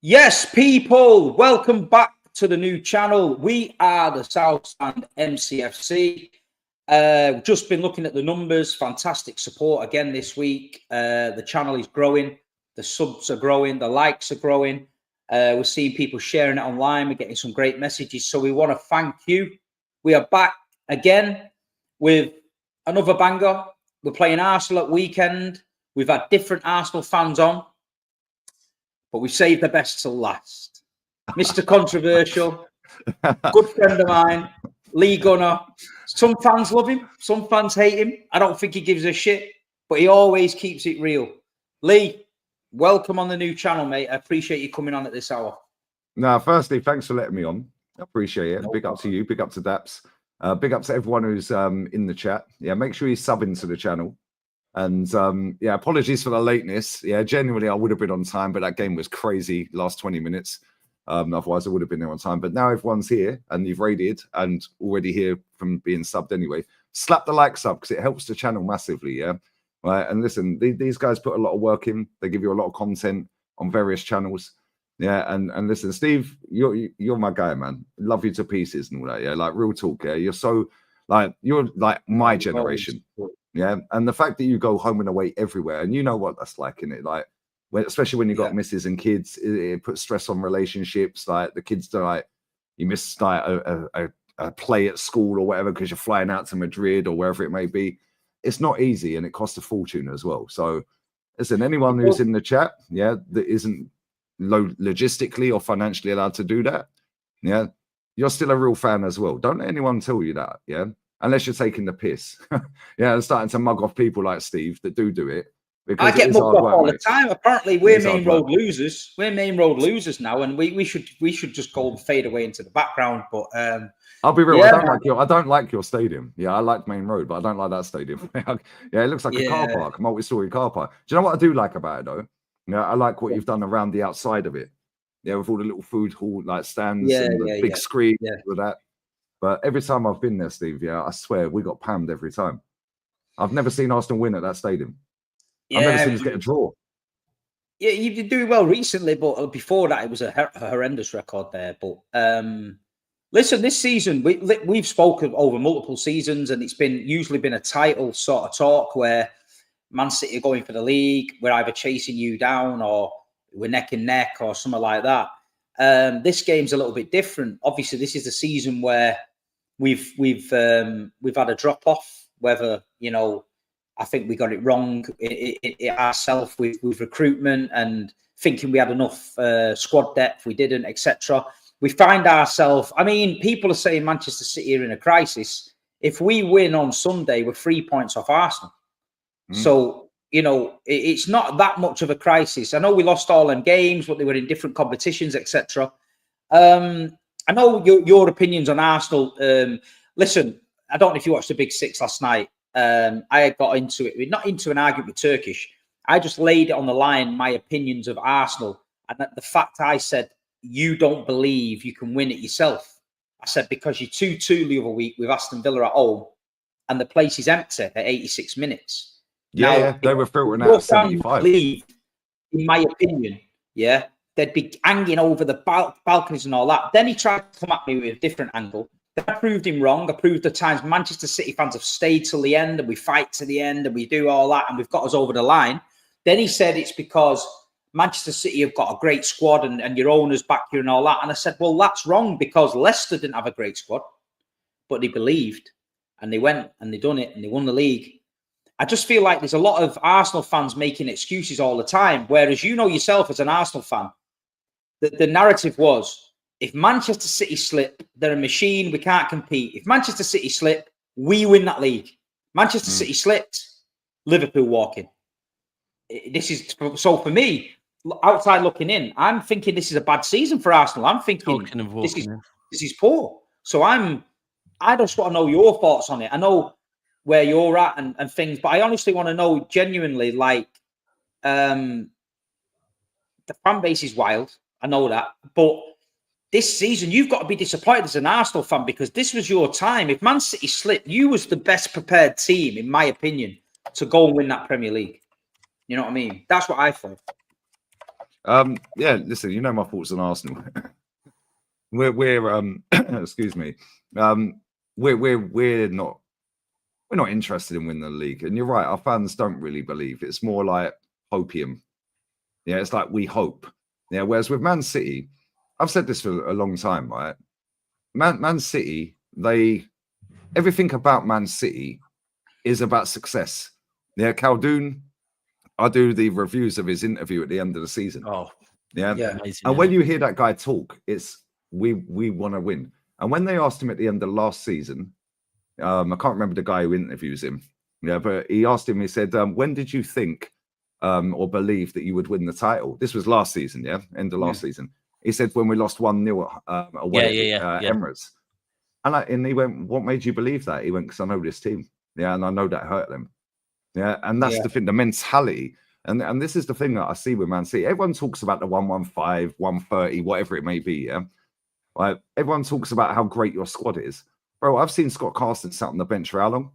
Yes, people, welcome back to the new channel. We are the Southstand MCFC. Just been looking at the numbers. Fantastic support again this week. The channel is growing. The subs are growing. The likes are growing. We're seeing people sharing it online. We're getting some great messages. So we want to thank you. We are back again with another banger. We're playing Arsenal at weekend. We've had different Arsenal fans on, but we've saved the best till last. Mr. Controversial, good friend of mine, Lee Gunner. Some fans love him, some fans hate him. I don't think he gives a shit, but he always keeps it real. Lee, welcome on the new channel, mate. I appreciate you coming on at this hour. Now, firstly, thanks for letting me on. I appreciate it. Big up to you. Big up to Daps. Big up to everyone who's in the chat. Yeah, make sure you sub into the channel. And yeah, apologies for the lateness. Yeah, genuinely, I would have been on time, but that game was crazy last 20 minutes. Otherwise, I would have been there on time. But now everyone's here and you've raided and already here from being subbed anyway. Slap the likes up because it helps the channel massively. Yeah, right. And listen, these guys put a lot of work in. They give you a lot of content on various channels. Yeah, and listen, Steve, you're my guy, man. Love you to pieces and all that. Yeah, like real talk. Yeah, you're like my generation. Yeah, and the fact that you go home and away everywhere, and you know what that's like, in it, like, especially when you got misses and kids, it puts stress on relationships. Like the kids do, like you miss like a play at school or whatever because you're flying out to Madrid or wherever it may be. It's not easy, and it costs a fortune as well. So, listen, anyone who's in the chat, yeah, that isn't logistically or financially allowed to do that, yeah, you're still a real fan as well. Don't let anyone tell you that, yeah. Unless you're taking the piss. Yeah, and starting to mug off people like Steve that do it. I get mugged off all the time. Apparently, we're main road losers. We're main road losers now, and we should just go and fade away into the background. But I'll be real. Yeah, I don't like your stadium. Yeah, I like Main Road, but I don't like that stadium. Yeah, it looks like a car park, multi-story car park. Do you know what I do like about it though? Yeah, I like what you've done around the outside of it. Yeah, with all the little food hall like stands and the big screen with that. But every time I've been there, Steve, yeah, I swear we got pammed every time. I've never seen Arsenal win at that stadium. I've never seen us get a draw. Yeah, you've been doing well recently, but before that, it was a horrendous record there. But listen, this season, we've spoken over multiple seasons, and it's usually been a title sort of talk where Man City are going for the league. We're either chasing you down or we're neck and neck or something like that. This game's a little bit different. Obviously, this is the season where we've had a drop off. Whether I think we got it wrong ourselves with recruitment and thinking we had enough squad depth. We didn't, etc. We find ourselves. I mean, people are saying Manchester City are in a crisis. If we win on Sunday, we're 3 points off Arsenal. So it's not that much of a crisis. I know we lost all them games, but they were in different competitions, etc. I know your opinions on Arsenal. Listen, I don't know if you watched the Big Six last night. I got into it, not into an argument with Turkish. I just laid it on the line, my opinions of Arsenal. And the fact I said, you don't believe you can win it yourself. I said, because you're 2-2 the other week with Aston Villa at home, and the place is empty at 86 minutes. Yeah, they were filtering out 75. In my opinion, yeah, they'd be hanging over the balconies and all that. Then he tried to come at me with a different angle. I proved him wrong. I proved the times Manchester City fans have stayed till the end and we fight to the end and we do all that and we've got us over the line. Then he said it's because Manchester City have got a great squad and your owners back you and all that. And I said, well, that's wrong because Leicester didn't have a great squad, but they believed and they went and they done it and they won the league. I just feel like there's a lot of Arsenal fans making excuses all the time, whereas you know yourself as an Arsenal fan, the narrative was, if Manchester City slip, they're a machine, we can't compete. If Manchester City slip, we win that league. Manchester City slipped, Liverpool walking. This is, so for me, outside looking in, I'm thinking this is a bad season for Arsenal. I'm thinking this is poor. So I just want to know your thoughts on it. I know where you're at and things, but I honestly want to know genuinely, like, the fan base is wild. I know that, but this season you've got to be disappointed as an Arsenal fan because this was your time. If Man City slipped, you was the best prepared team, in my opinion, to go and win that Premier League. You know what I mean? That's what I thought. Yeah, listen, you know my thoughts on Arsenal. we're excuse me. We're not interested in winning the league. And you're right, our fans don't really believe. It's more like hopium. Yeah, it's like we hope. Yeah, whereas with Man City, I've said this for a long time, right? Man City, everything about Man City is about success. Yeah, Khaldoon, I do the reviews of his interview at the end of the season. Oh, yeah. Amazing, and when you hear that guy talk, it's we want to win. And when they asked him at the end of last season, I can't remember the guy who interviews him. Yeah, but he asked him, he said, when did you think or believe that you would win the title? This was last season, yeah, end of last season. He said, when we lost 1-0 away at Emirates. And he went, what made you believe that? He went, because I know this team. Yeah, and I know that hurt them. Yeah, and that's the thing, the mentality. And this is the thing that I see with Man City. Everyone talks about the 115, 130, whatever it may be, yeah? Like, everyone talks about how great your squad is. Bro, I've seen Scott Carson sat on the bench for how long?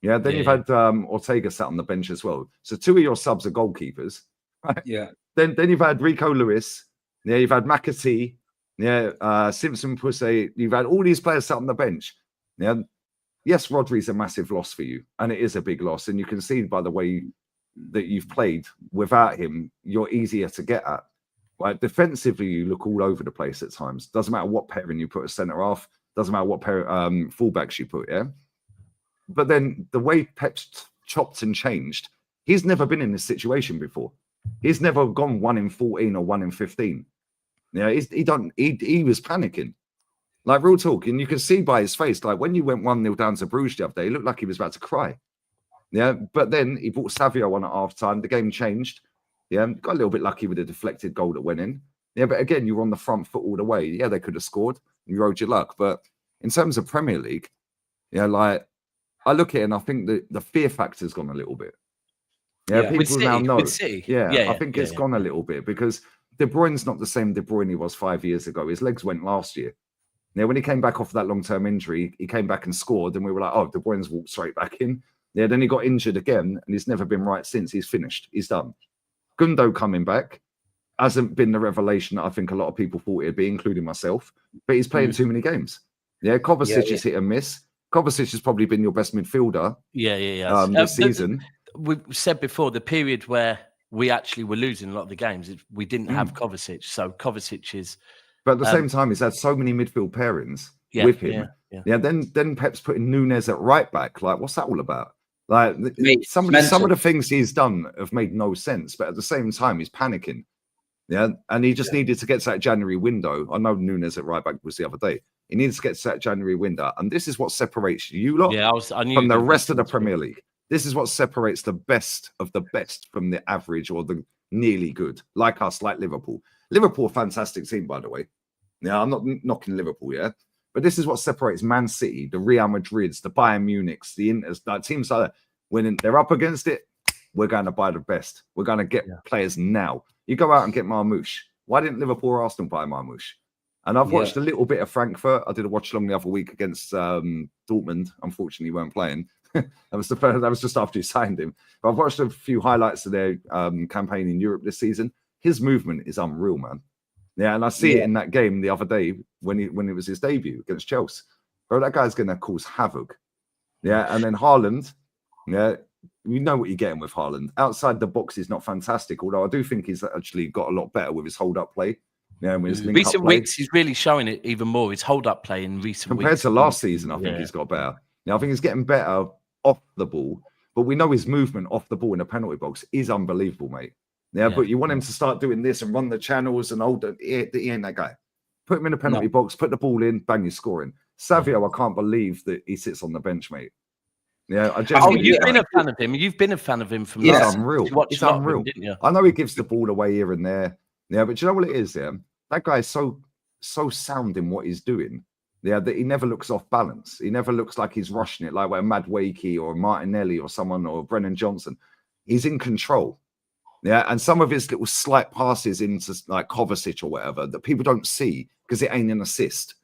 Yeah, then you've had Ortega sat on the bench as well. So 2 of your subs are goalkeepers. Right? Yeah. Then you've had Rico Lewis. Yeah, you've had McAtee. Yeah, Simpson Pussy. You've had all these players sat on the bench. Yeah. Yes, Rodri's a massive loss for you, and it is a big loss. And you can see by the way that you've played without him, you're easier to get at. Right? Defensively, you look all over the place at times. Doesn't matter what pairing you put a centre half. Doesn't matter what pair fullbacks you put. Yeah. But then the way Pep's chopped and changed, he's never been in this situation before. He's never gone 1 in 14 or 1 in 15. Yeah, he was panicking. Like, real talk, and you can see by his face, like when you went 1-0 down to Bruges the other day, it looked like he was about to cry. Yeah, but then he brought Savio on at half time. The game changed. Yeah, got a little bit lucky with a deflected goal that went in. Yeah, but again, you were on the front foot all the way. Yeah, they could have scored. You rode your luck. But in terms of Premier League, yeah, like I look at it and I think that the fear factor's gone a little bit. Yeah, people now know. Yeah, I think it's gone a little bit because De Bruyne's not the same De Bruyne he was 5 years ago. His legs went last year. Yeah, when he came back off that long-term injury, he came back and scored, and we were like, oh, De Bruyne's walked straight back in. Yeah, then he got injured again, and he's never been right since. He's finished. He's done. Gundo coming back hasn't been the revelation that I think a lot of people thought it'd be, including myself, but he's playing too many games. Yeah, Kovacic is hit and miss. Kovacic has probably been your best midfielder this season. We've said before, the period where we actually were losing a lot of the games, we didn't have Kovacic, so Kovacic is... But at the same time, he's had so many midfield pairings with him. Yeah. Then Pep's putting Núñez at right back. Like, what's that all about? Like, some of the things he's done have made no sense. But at the same time, he's panicking. Yeah, and he just needed to get to that January window. I know Núñez at right back was the other day. He needs to get to that January window, and this is what separates you lot from the rest of the Premier League. This is what separates the best of the best from the average or the nearly good, like us, like Liverpool. Liverpool, fantastic team, by the way. Yeah, I'm not knocking Liverpool, yeah? But this is what separates Man City, the Real Madrids, the Bayern Munichs, the Inters, like teams like that. When they're up against it, we're going to buy the best. We're going to get players now. You go out and get Marmoush. Why didn't Liverpool or Arsenal buy Marmoush? And I've watched a little bit of Frankfurt. I did a watch along the other week against Dortmund. Unfortunately, weren't playing. that was just after you signed him. But I've watched a few highlights of their campaign in Europe this season. His movement is unreal, man. Yeah, and I see it in that game the other day when it was his debut against Chelsea. Bro, that guy's going to cause havoc. Yeah, and then Haaland, yeah, you know what you're getting with Haaland. Outside the box, he's not fantastic, although I do think he's actually got a lot better with his hold-up play. Yeah, with his recent weeks, he's really showing it even more. His hold-up play in recent weeks. Compared to last season, I think he's got better. Yeah, I think he's getting better off the ball, but we know his movement off the ball in the penalty box is unbelievable, mate. Yeah, but you want him to start doing this and run the channels and all that. He ain't that guy. Put him in the penalty box, put the ball in, bang, he's scoring. Savio, I can't believe that he sits on the bench, mate. Yeah, you've been a fan of him. You've been a fan of him from last. Unreal. It's unreal. Didn't you? I know he gives the ball away here and there. Yeah, but you know what it is? Yeah, that guy is so sound in what he's doing. Yeah, that he never looks off balance. He never looks like he's rushing it, like a Madueke or Martinelli or someone or Brennan Johnson. He's in control. Yeah, and some of his little slight passes into like Kovacic or whatever that people don't see because it ain't an assist.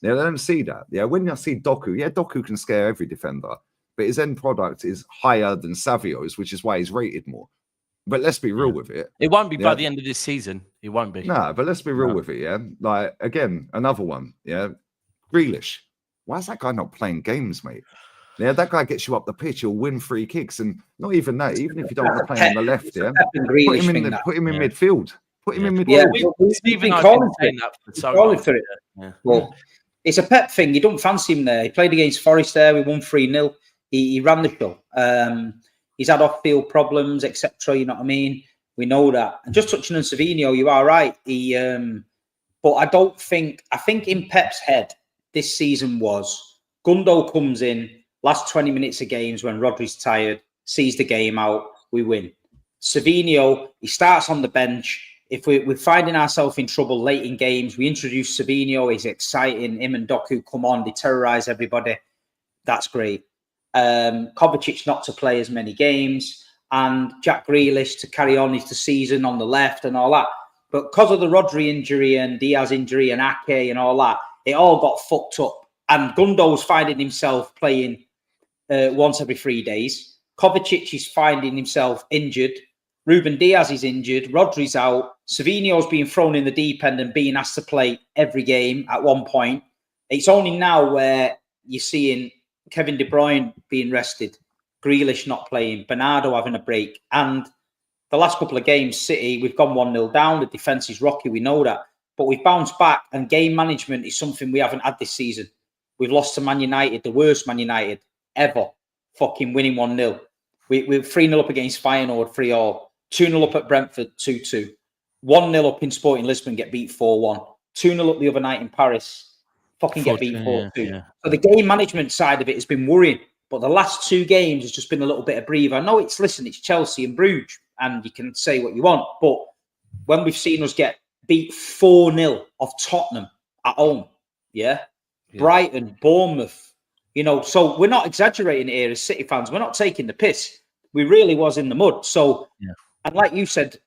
Yeah, they don't see that. Yeah, when you see Doku, Doku can scare every defender, but his end product is higher than Savio's, which is why he's rated more. But let's be real with it. It won't be by the end of this season. It won't be. No, but let's be real with it, yeah? Like, again, another one, yeah? Grealish. Why is that guy not playing games, mate? Yeah, that guy gets you up the pitch. He'll win free kicks. And not even that, even if you don't want to play him on the left, yeah? Put him in midfield. Put him in midfield. Yeah, we've been calling for it. Yeah. Well, it's a Pep thing. You don't fancy him there. He played against Forest there. We won 3-0. He ran the show. He's had off-field problems, etc. You know what I mean? We know that. And just touching on Savinho, you are right. But I think in Pep's head, this season was Gundo comes in, last 20 minutes of games when Rodri's tired, sees the game out, we win. Savinho, he starts on the bench. If we're finding ourselves in trouble late in games, we introduce Savinho. He's exciting. Him and Doku come on. They terrorise everybody. That's great. Kovacic not to play as many games, and Jack Grealish to carry on his season on the left and all that. But because of the Rodri injury and Diaz injury and Ake and all that, it all got fucked up. And Gundo's finding himself playing once every 3 days. Kovacic is finding himself injured. Ruben Diaz is injured. Rodri's out. Savinho's being thrown in the deep end and being asked to play every game at one point. It's only now where you're seeing Kevin De Bruyne being rested, Grealish not playing, Bernardo having a break. And the last couple of games, City, we've gone 1-0 down. The defence is rocky. We know that. But we've bounced back, and game management is something we haven't had this season. We've lost to Man United, the worst Man United ever, fucking winning 1-0. We're 3-0 up against Feyenoord, 3-0. 2-0 up at Brentford, 2-2. 1-0 up in Sporting Lisbon, get beat 4-1. 2-0 up the other night in Paris, fucking get beat 4-2. Yeah. So the game management side of it has been worrying. But the last 2 games has just been a little bit of breather. I know it's Chelsea and Bruges, and you can say what you want. But when we've seen us get beat 4-0 off Tottenham at home, Brighton, Bournemouth, so we're not exaggerating here as City fans. We're not taking the piss. We really was in the mud. So, and like you said,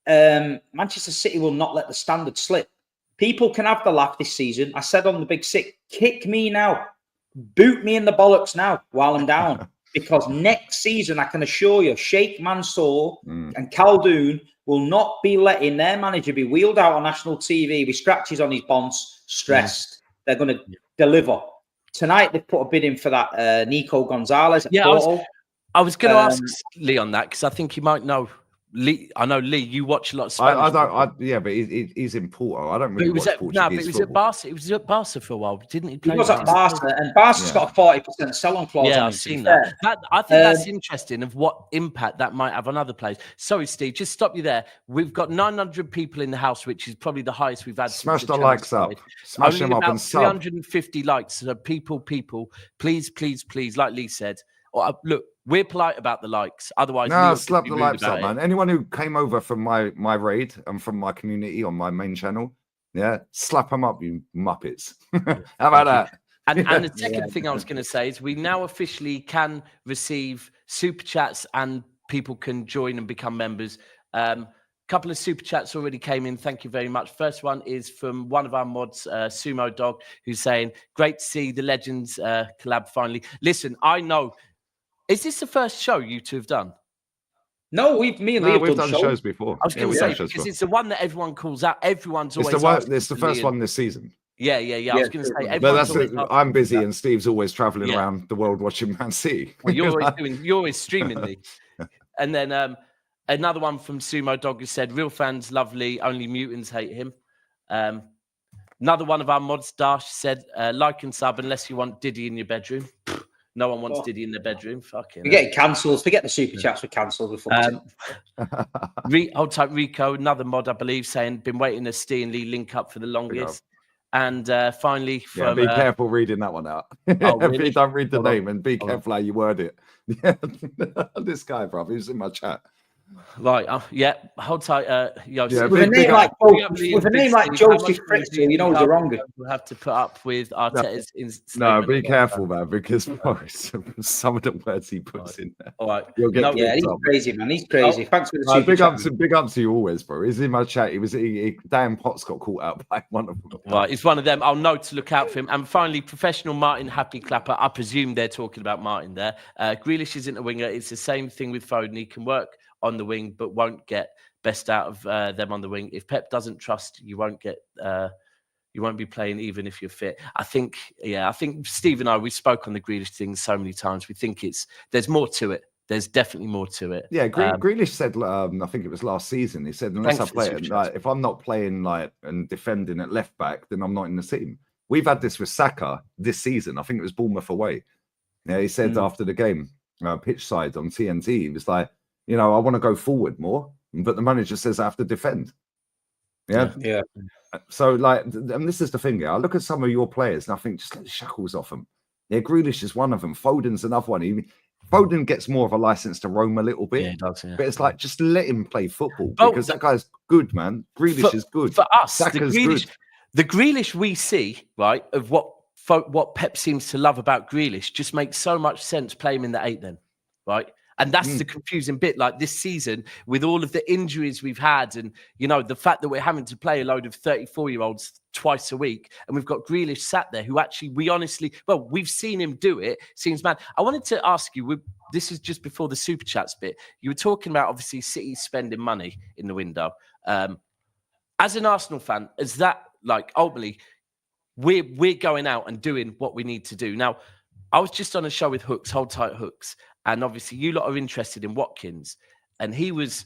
Manchester City will not let the standard slip. People can have the laugh this season. I said on the Big Sick, kick me now. Boot me in the bollocks now while I'm down. Because next season, I can assure you, Sheikh Mansour and Khaldoon will not be letting their manager be wheeled out on national TV with scratches on his bonds, stressed. They're going to deliver. Tonight, they've put a bid in for that Nico Gonzalez at Porto. I was going to ask Lee on that because I think you might know. Lee, I know Lee. You watch a lot of Spanish. I don't. But he's in Porto. I don't really watch Portuguese but it was at Barca. It was at Barca for a while, didn't he? He was at Barca, and Barca's got a 40% sell-on clause. Yeah, I've seen that. I think that's interesting of what impact that might have on other players. Sorry, Steve, just stop you there. We've got 900 people in the house, which is probably the highest we've had. Smash the likes up. Smash them up and sub. 350 likes. So people, please, like Lee said, look. We're polite about the likes. Otherwise, slap the likes up, man. Anyone who came over from my raid and from my community on my main channel, slap them up, you muppets. How about that? And the second thing I was going to say is we now officially can receive super chats and people can join and become members. Couple of super chats already came in. Thank you very much. First one is from one of our mods, Sumo Dog, who's saying, "Great to see the Legends collab finally." Listen, I know. Is this the first show you two have done? No, we've done shows before. I was going to say, because it's the one that everyone calls out. Everyone's always it's the first one this season. Yeah. I was going to say, but that's it. I'm busy and Steve's always traveling around the world watching Man City. Well, you're always streaming me. And then another one from Sumo Dog who said, "Real fans lovely, only mutants hate him." Another one of our mods, Dash, said, "Like and sub unless you want Diddy in your bedroom." No one wants Diddy in their bedroom. Fucking. We're getting cancelled. Forget the super chats were cancelled. Hold tight, Rico, another mod, I believe, saying, "Been waiting to Steve and Lee link up for the longest." And finally, from be careful reading that one out. Really? Don't read the name and be careful how you word it. This guy, bro, he's in my chat. Right, hold tight, Joseph. With a name like Joseph Fritzl, you know you're wrong. We'll have to put up with Arteta's. No, be careful, man, because some of the words he puts in there. All right, he's crazy, man. He's crazy. Thanks for the super big up to you always, bro. He's in my chat. Dan Potts got caught out by one of them. Right, it's one of them. I'll know to look out for him. And finally, professional Martin Happy Clapper. I presume they're talking about Martin there. Grealish isn't a winger. It's the same thing with Foden. He can work on the wing, but won't get best out of them on the wing. If Pep doesn't trust, you won't get. You won't be playing even if you're fit. I think Steve and I, we spoke on the Grealish thing so many times. We think there's more to it. There's definitely more to it. Yeah, Grealish said, I think it was last season, he said, unless I play it, like, if I'm not playing like and defending at left back, then I'm not in the team. We've had this with Saka this season. I think it was Bournemouth away. Yeah, he said after the game, pitch side on TNT, he was like, I want to go forward more, but the manager says I have to defend. Yeah. So, like, and this is the thing. I look at some of your players and I think just let the shackles off them. Yeah, Grealish is one of them. Foden's another one. Foden gets more of a license to roam a little bit. Yeah, he does, yeah. But it's like, just let him play football because that guy's good, man. Grealish is good. For us, Saka's good. The Grealish we see, right, of what Pep seems to love about Grealish just makes so much sense. Play him in the 8 then, right? And that's the confusing bit. Like this season, with all of the injuries we've had, and the fact that we're having to play a load of 34-year-olds twice a week, and we've got Grealish sat there, who actually we've seen him do it. Seems mad. I wanted to ask you. This is just before the super chats bit. You were talking about obviously City spending money in the window. As an Arsenal fan, is that like ultimately we're going out and doing what we need to do? Now, I was just on a show with Hooks, Hold Tight Hooks. And obviously, you lot are interested in Watkins, and he was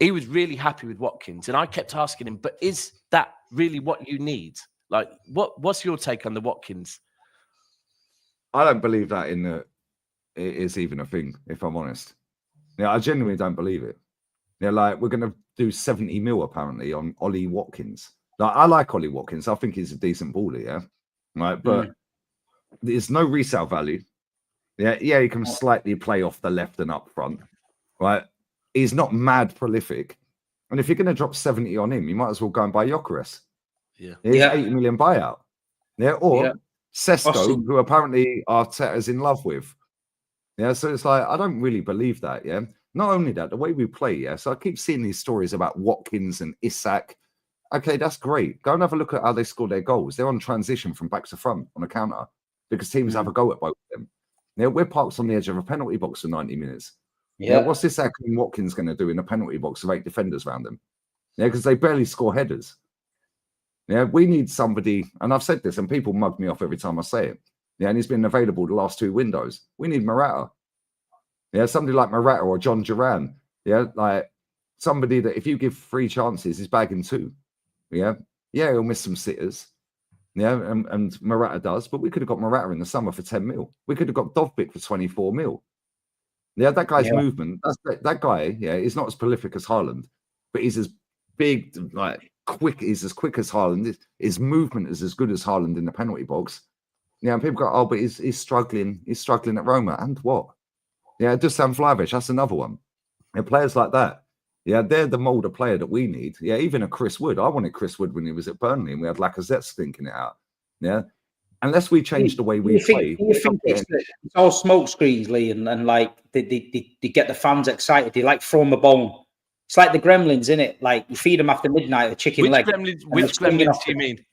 really happy with Watkins. And I kept asking him, but is that really what you need? Like, what's your take on the Watkins? I don't believe that it is even a thing, if I'm honest. I genuinely don't believe it. Like, we're going to do 70 mil apparently on Ollie Watkins. Like, I like Ollie Watkins. I think he's a decent baller, yeah. Right, but there's no resale value. Yeah, he can slightly play off the left and up front, right? He's not mad prolific. And if you're going to drop 70 on him, you might as well go and buy Gyökeres. Yeah. He's 80 million buyout. Yeah, or Sesko, who apparently Arteta's in love with. Yeah, so it's like, I don't really believe that, yeah? Not only that, the way we play, yeah? So I keep seeing these stories about Watkins and Isak. Okay, that's great. Go and have a look at how they score their goals. They're on transition from back to front on a counter because teams have a go at both of them. We're parked on the edge of a penalty box for 90 minutes. Yeah. What's this acting Watkins going to do in a penalty box with 8 defenders around them? Yeah, because they barely score headers. Yeah, we need somebody, and I've said this, and people mug me off every time I say it. Yeah, and he's been available the last 2 windows. We need Morata. Yeah, somebody like Morata or John Duran. Yeah, like somebody that if you give 3 chances, he's bagging 2. Yeah, he'll miss some sitters. Yeah, and Morata does, but we could have got Morata in the summer for 10 mil. We could have got Dovbyk for 24 mil. Yeah, that guy's movement, that guy, is not as prolific as Haaland, but he's as big, like quick, he's as quick as Haaland. His movement is as good as Haaland in the penalty box. Yeah, and people go, but he's struggling at Roma. And what? Yeah, Dusan Vlahovic, that's another one. And players like that. Yeah, they're the mould of player that we need. Yeah, even a Chris Wood. I wanted Chris Wood when he was at Burnley and we had Lacazette stinking it out. Yeah. Unless we change the way we play. You think it's all smoke screens, Lee, and like they get the fans excited. They like throw them a bone. It's like the Gremlins, innit? Like you feed them after midnight, the chicken leg. Which Gremlins do you mean?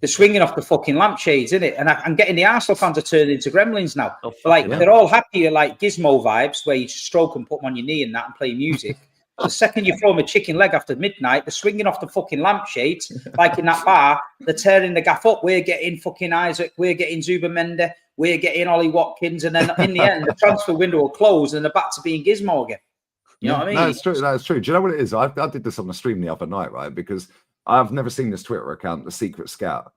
They're swinging off the fucking lampshades, innit? And I'm getting the Arsenal fans are turning into Gremlins now. They're all happy, like Gizmo vibes, where you just stroke and put them on your knee and that and play music. The second you throw them a chicken leg after midnight, they're swinging off the fucking lampshades, like in that bar. They're tearing the gaff up. We're getting fucking Isaac. We're getting Zubamende. We're getting Ollie Watkins. And then in the end, the transfer window will close and they're back to being Gizmo again. You know what I mean? That's true. That's true. Do you know what it is? I did this on the stream the other night, right? Because I've never seen this Twitter account, The Secret Scout.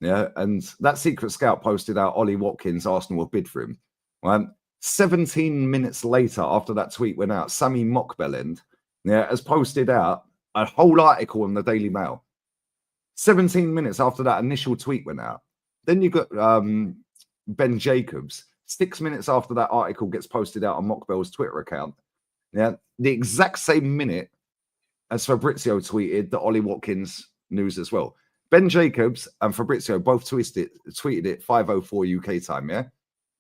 Yeah. And that Secret Scout posted out Ollie Watkins, Arsenal have bid for him. Right? 17 minutes later, after that tweet went out, Sammy Mockbelland has posted out a whole article in the Daily Mail. 17 minutes after that initial tweet went out. Then you got Ben Jacobs. 6 minutes after that article gets posted out on Mockbell's Twitter account. Yeah, the exact same minute as Fabrizio tweeted the Ollie Watkins news as well. Ben Jacobs and Fabrizio both tweeted it 5:04 UK time. Yeah,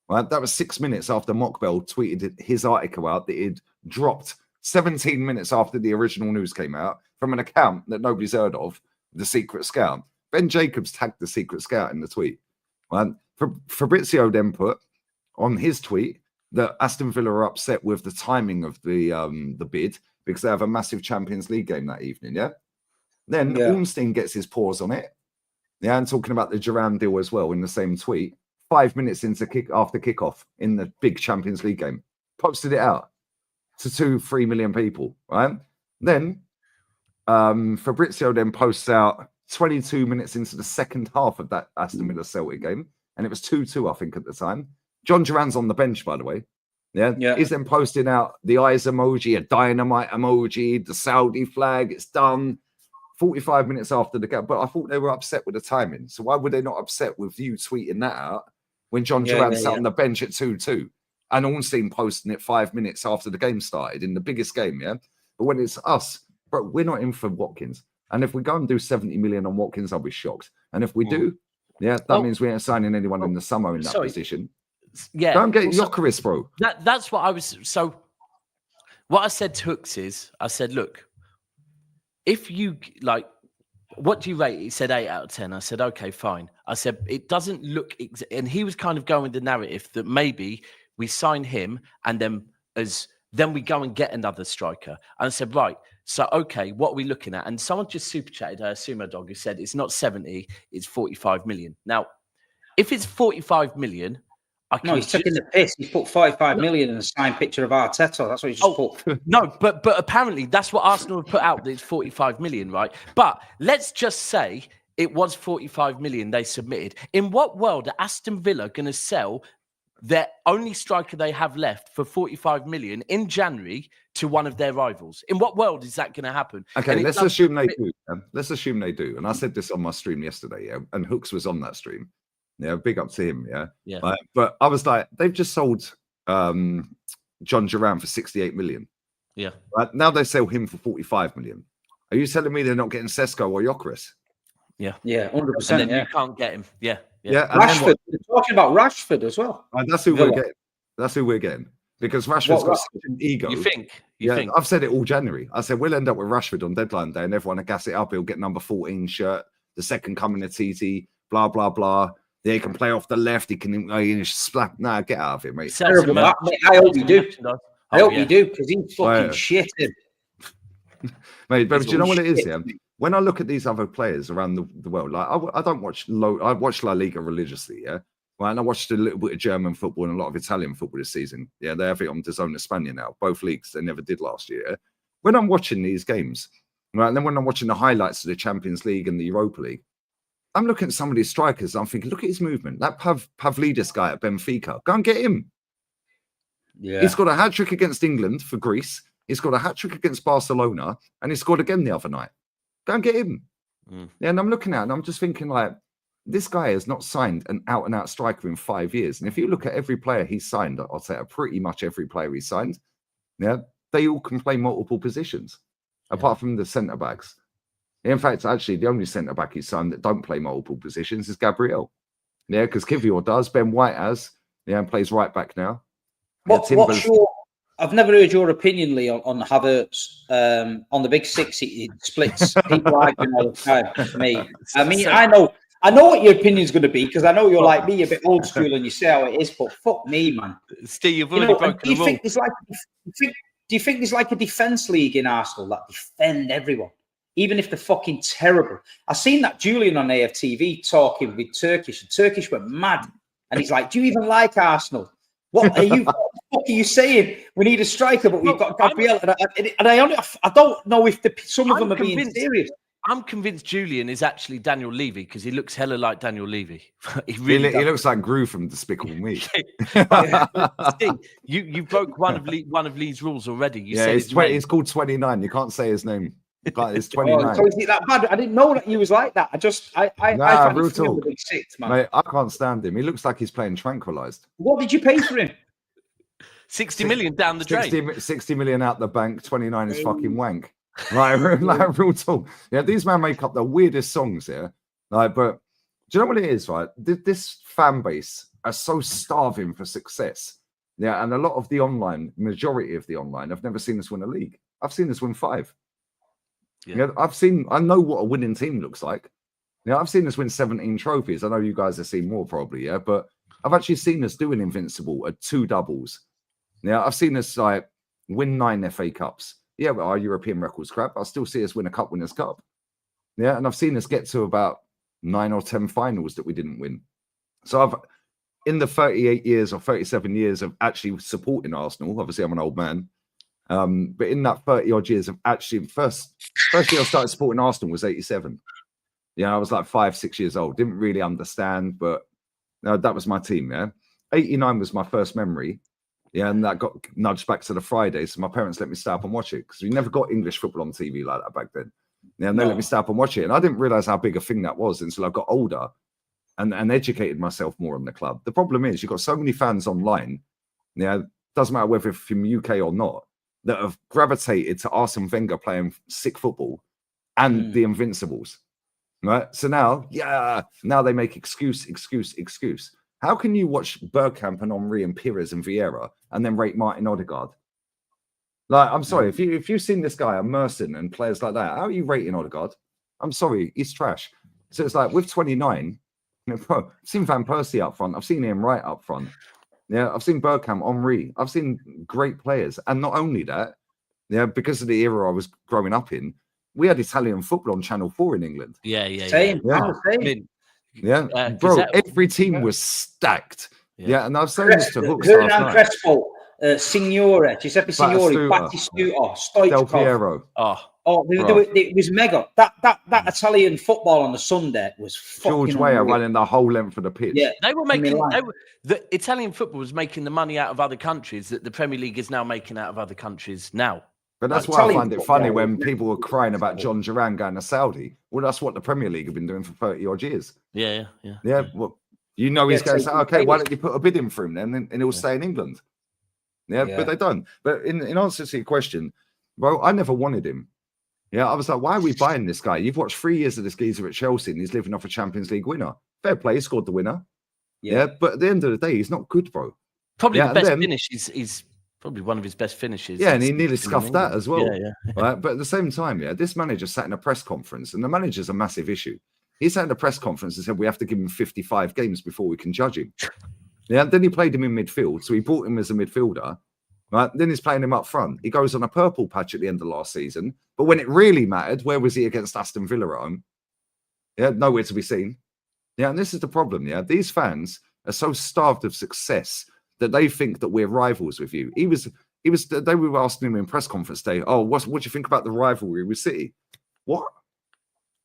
right. That was 6 minutes after Mockbell tweeted his article out that he'd dropped 17 minutes after the original news came out from an account that nobody's heard of, The Secret Scout. Ben Jacobs tagged The Secret Scout in the tweet. Right? Fabrizio then put on his tweet, that Aston Villa are upset with the timing of the bid because they have a massive Champions League game that evening. Yeah. Then Ornstein gets his paws on it. Yeah, and talking about the Duran deal as well in the same tweet. 5 minutes after kickoff in the big Champions League game, posted it out to 2-3 million people. Right. Then Fabrizio then posts out 22 minutes into the second half of that Aston Villa Celtic game, and it was 2-2, I think, at the time. John Duran's on the bench, by the way. Yeah. He's then posting out the eyes emoji, a dynamite emoji, the Saudi flag. It's done. 45 minutes after the game. But I thought they were upset with the timing. So why were they not upset with you tweeting that out when John Duran sat on the bench at 2-2 and Ornstein posting it 5 minutes after the game started in the biggest game, yeah? But when it's us, bro, we're not in for Watkins. And if we go and do 70 million on Watkins, I'll be shocked. And if we do, that means we ain't signing anyone in the summer in that position. Yeah. Don't get Jokeris, bro. That's what I was... So what I said to Hooks is, I said, look, if you like, what do you rate? He said 8 out of 10. I said, okay, fine. I said, it doesn't look, and he was kind of going with the narrative that maybe we sign him and then we go and get another striker. And I said, right. So, okay, what are we looking at? And someone just super chatted, Sumo Dog, who said it's not 70, it's 45 million. Now, if it's 45 million, he's taking the piss. He put 45 million in a signed picture of Arteta. That's what he just put. No, but apparently that's what Arsenal have put out. That it's 45 million, right? But let's just say it was 45 million they submitted. In what world are Aston Villa going to sell their only striker they have left for 45 million in January to one of their rivals? In what world is that going to happen? Okay, let's assume they do. Let's assume they do. And I said this on my stream yesterday, and Hooks was on that stream. Yeah, big up to him. Yeah. But I was like, they've just sold John Duran for 68 million. Yeah. Now they sell him for 45 million. Are you telling me they're not getting Sesko or Jokeris? Yeah. Yeah, 100%. And then you can't get him. Yeah. Rashford. They're talking about Rashford as well. That's who we're getting. That's who we're getting. Because Rashford's got such an ego. You think? I've said it all January. I said we'll end up with Rashford on deadline day and everyone will gas it up. He'll get number 14 shirt, the second coming of TT, blah, blah, blah. Yeah, he can play off the left. He can slap. Nah, get out of it, mate. Terrible. I hope you do. I hope you do, because he's fucking shitting. Mate, but do you know what it is? Yeah, when I look at these other players around the world, like I don't watch I watch La Liga religiously. Yeah, well, and I watched a little bit of German football and a lot of Italian football this season. Yeah, they have it on DAZN España now. Both leagues, they never did last year. When I'm watching these games, right, and then when I'm watching the highlights of the Champions League and the Europa League, I'm looking at some of these strikers. I'm thinking, look at his movement. That Pavlidis guy at Benfica, go and get him. Yeah, he's got a hat trick against England for Greece. He's got a hat trick against Barcelona, and he scored again the other night. Go and get him. Yeah, and I'm looking at it, and I'm just thinking, like, this guy has not signed an out-and-out striker in 5 years. And if you look at every player he's signed, I'll say pretty much every player he's signed, yeah, they all can play multiple positions, apart from the centre backs. In fact, actually, the only centre back he's signed that don't play multiple positions is Gabriel. Yeah, because Kivior does. Ben White has. Yeah, and plays right back now. What's your? I've never heard your opinion, Lee, on Havertz. On the big six, it splits. People arguing all the time. For me, I mean, I know what your opinion is going to be, because I know you're like me, a bit old school, and you say how it is. But fuck me, man. Steve, you've already broken the rule. Do you think there's like a defence league in Arsenal that defend everyone, even if they're fucking terrible? I seen that Julian on AFTV talking with Turkish, and Turkish went mad, and he's like, "Do you even like Arsenal? What are you? What are you saying? We need a striker, but we've got Gabriel." I don't know if some of them are being serious. I'm convinced Julian is actually Daniel Levy, because he looks hella like Daniel Levy. he looks like Gru from Despicable Me. Steve, you broke one of Lee's rules already. You said it's called 29. You can't say his name. It's 29. So is it that bad? I didn't know that he was like that. I find real him talk. Big six, man. Mate, I can't stand him. He looks like he's playing tranquilized. What did you pay for him? 60 million down the drain. 60 million out the bank. 29 is fucking wank. Like real talk. Yeah, these men make up the weirdest songs here. Like, but do you know what it is, right? This fan base are so starving for success. Yeah, and a lot of the majority of the online, I've never seen us win a league. I've seen us win 5. Yeah, I know what a winning team looks like. Yeah, I've seen us win 17 trophies. I know you guys have seen more probably, yeah, but I've actually seen us doing invincible at 2 doubles, Yeah, I've seen us like win 9 FA Cups. Yeah, but our European record's crap. I still see us win a Cup Winners' Cup. Yeah, and I've seen us get to about 9 or 10 finals that we didn't win. So I've, in the 38 years or 37 years of actually supporting Arsenal, obviously I'm an old man, but in that 30 odd years of actually, first year I started supporting Arsenal was 87. Yeah, I was like 5, 6 years old. Didn't really understand, but no, that was my team. Yeah, 89 was my first memory. Yeah, and that got nudged back to the Friday. So my parents let me stay up and watch it because we never got English football on TV like that back then. Yeah, and they let me stay up and watch it. And I didn't realize how big a thing that was until I got older and educated myself more on the club. The problem is you've got so many fans online. Yeah, doesn't matter whether from UK or not, that have gravitated to Arsene Wenger playing sick football and the Invincibles. Right. So now, now they make excuse. How can you watch Bergkamp and Henry and Pires and Vieira and then rate Martin Odegaard? Like, I'm sorry, if you've seen this guy, Merson and players like that, how are you rating Odegaard? I'm sorry, he's trash. So it's like with 29, I've seen Van Persie up front, I've seen Ian Wright up front. Yeah, I've seen Bergkamp, Henry. I've seen great players. And not only that, yeah, because of the era I was growing up in, we had Italian football on Channel 4 in England. Same. Yeah, bro, every team was stacked. Yeah, and I've saying this to Hooks last night. Crespo, Signore, Giuseppe Signore, Battistuta, Del Piero. It was mega. That Italian football on the Sunday was fucking George Weah running the whole length of the pitch. Yeah, they were making the Italian football was making the money out of other countries that the Premier League is now making out of other countries now. But that's why I find it funny when people were crying about John Duran going to Saudi. Well, that's what the Premier League have been doing for 30 odd years. Yeah. Well, he's going to say, okay, why don't you put a bid in for him then, and he'll stay in England? Yeah, but they don't. But in answer to your question, well, I never wanted him. Yeah, I was like, why are we buying this guy? You've watched 3 years of this geezer at Chelsea, and he's living off a Champions League winner. Fair play, he scored the winner. Yeah, but at the end of the day, he's not good, bro. Probably the best finish is probably one of his best finishes. Yeah, and he nearly scuffed that as well. Yeah. Right? But at the same time, this manager sat in a press conference, and the manager's a massive issue. He sat in a press conference and said, we have to give him 55 games before we can judge him. Yeah, then he played him in midfield, so he bought him as a midfielder. Right? Then he's playing him up front. He goes on a purple patch at the end of last season. But when it really mattered, where was he against Aston Villa at home? Yeah, nowhere to be seen. Yeah, and this is the problem. Yeah, these fans are so starved of success that they think that we're rivals with you. They were asking him in press conference day, oh, what do you think about the rivalry with City? What?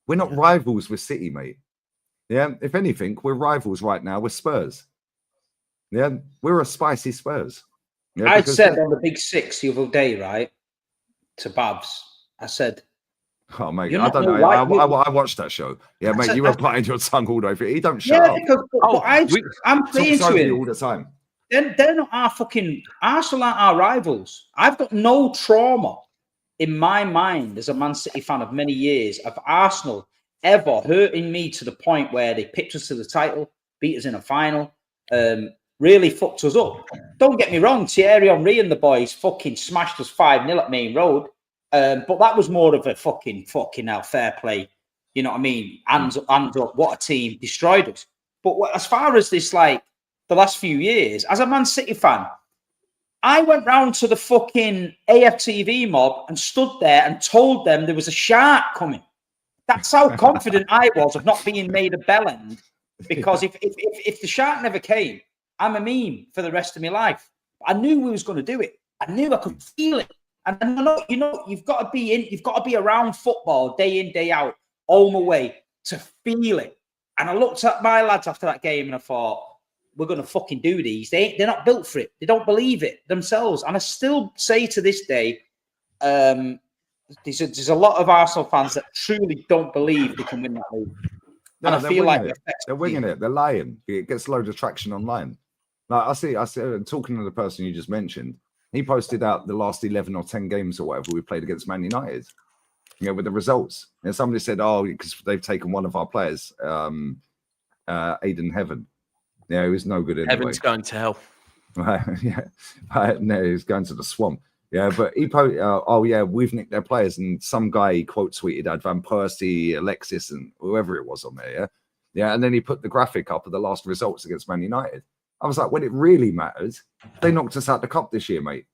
We're not rivals with City, mate. Yeah, if anything, we're rivals right now with Spurs. Yeah, we're a spicy Spurs. Yeah, I said on the Big Six the other day, right, to Babs, I said, oh, mate, I don't know. I watched that show. Yeah, mate, you were biting your tongue all the way through. He don't shut up. Because I'm saying to him all the time. They're not our fucking Arsenal aren't our rivals. I've got no trauma in my mind as a Man City fan of many years of Arsenal ever hurting me to the point where they picked us to the title, beat us in a final, really fucked us up. Don't get me wrong, Thierry Henry and the boys fucking smashed us 5-0 at Main Road, but that was more of a fucking hell, fair play. You know what I mean? Hands up, what a team, destroyed us. But as far as this, like, the last few years, as a Man City fan, I went round to the fucking AFTV mob and stood there and told them there was a shark coming. That's how confident I was of not being made a bellend. Because if the shark never came, I'm a meme for the rest of my life. I knew we was going to do it. I knew I could feel it. And I know, you've got to be in, you've got to be around football day in, day out, home away to feel it. And I looked at my lads after that game and I thought, we're going to fucking do these. They're not built for it. They don't believe it themselves. And I still say to this day, there's a lot of Arsenal fans that truly don't believe they can win that league. No, and I feel like they're winging it. They're lying. It gets loads of traction online. Like I see, talking to the person you just mentioned, he posted out the last 11 or 10 games or whatever we played against Man United, with the results. And somebody said, oh, because they've taken one of our players, Aiden Heaven. Yeah, he was no good anyway. Heaven's going to hell. No, he's going to the swamp. Yeah, but he we've nicked their players, and some guy he quote tweeted had Van Persie, Alexis, and whoever it was on there. Yeah, and then he put the graphic up of the last results against Man United. I was like, when it really mattered, they knocked us out the cup this year, mate.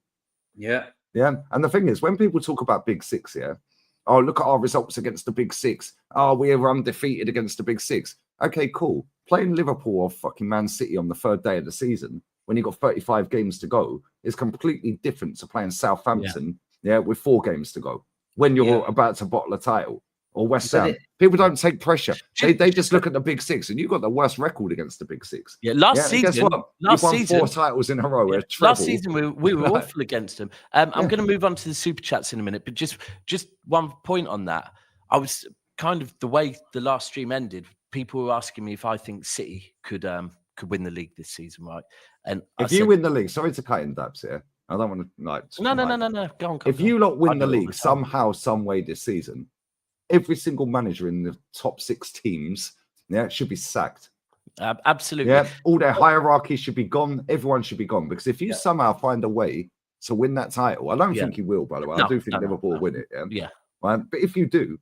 Yeah. Yeah. And the thing is, when people talk about Big Six, yeah, oh, look at our results against the Big Six. Oh, we were undefeated against the Big Six. Okay, cool. Playing Liverpool or fucking Man City on the 3rd day of the season when you've got 35 games to go is completely different to playing Southampton, with 4 games to go when you're about to bottle a title. Or West Ham. People don't take pressure. They just look at the Big Six, and you've got the worst record against the Big Six. Yeah, last season. Guess what? You've won 4 titles in a row. Last season we were awful against them. I'm going to move on to the super chats in a minute, but just one point on that. I was kind of the way the last stream ended. People were asking me if I think City could win the league this season, right? And if you win the league, sorry to cut in, Daps here. I don't want to No. Go on. If you lot win the league somehow, some way this season, every single manager in the top 6 teams, should be sacked. Absolutely. Yeah, all their hierarchy should be gone. Everyone should be gone. Because if you somehow find a way to win that title, I don't think you will, by the way. I do think Liverpool will win it. Yeah. But if you do,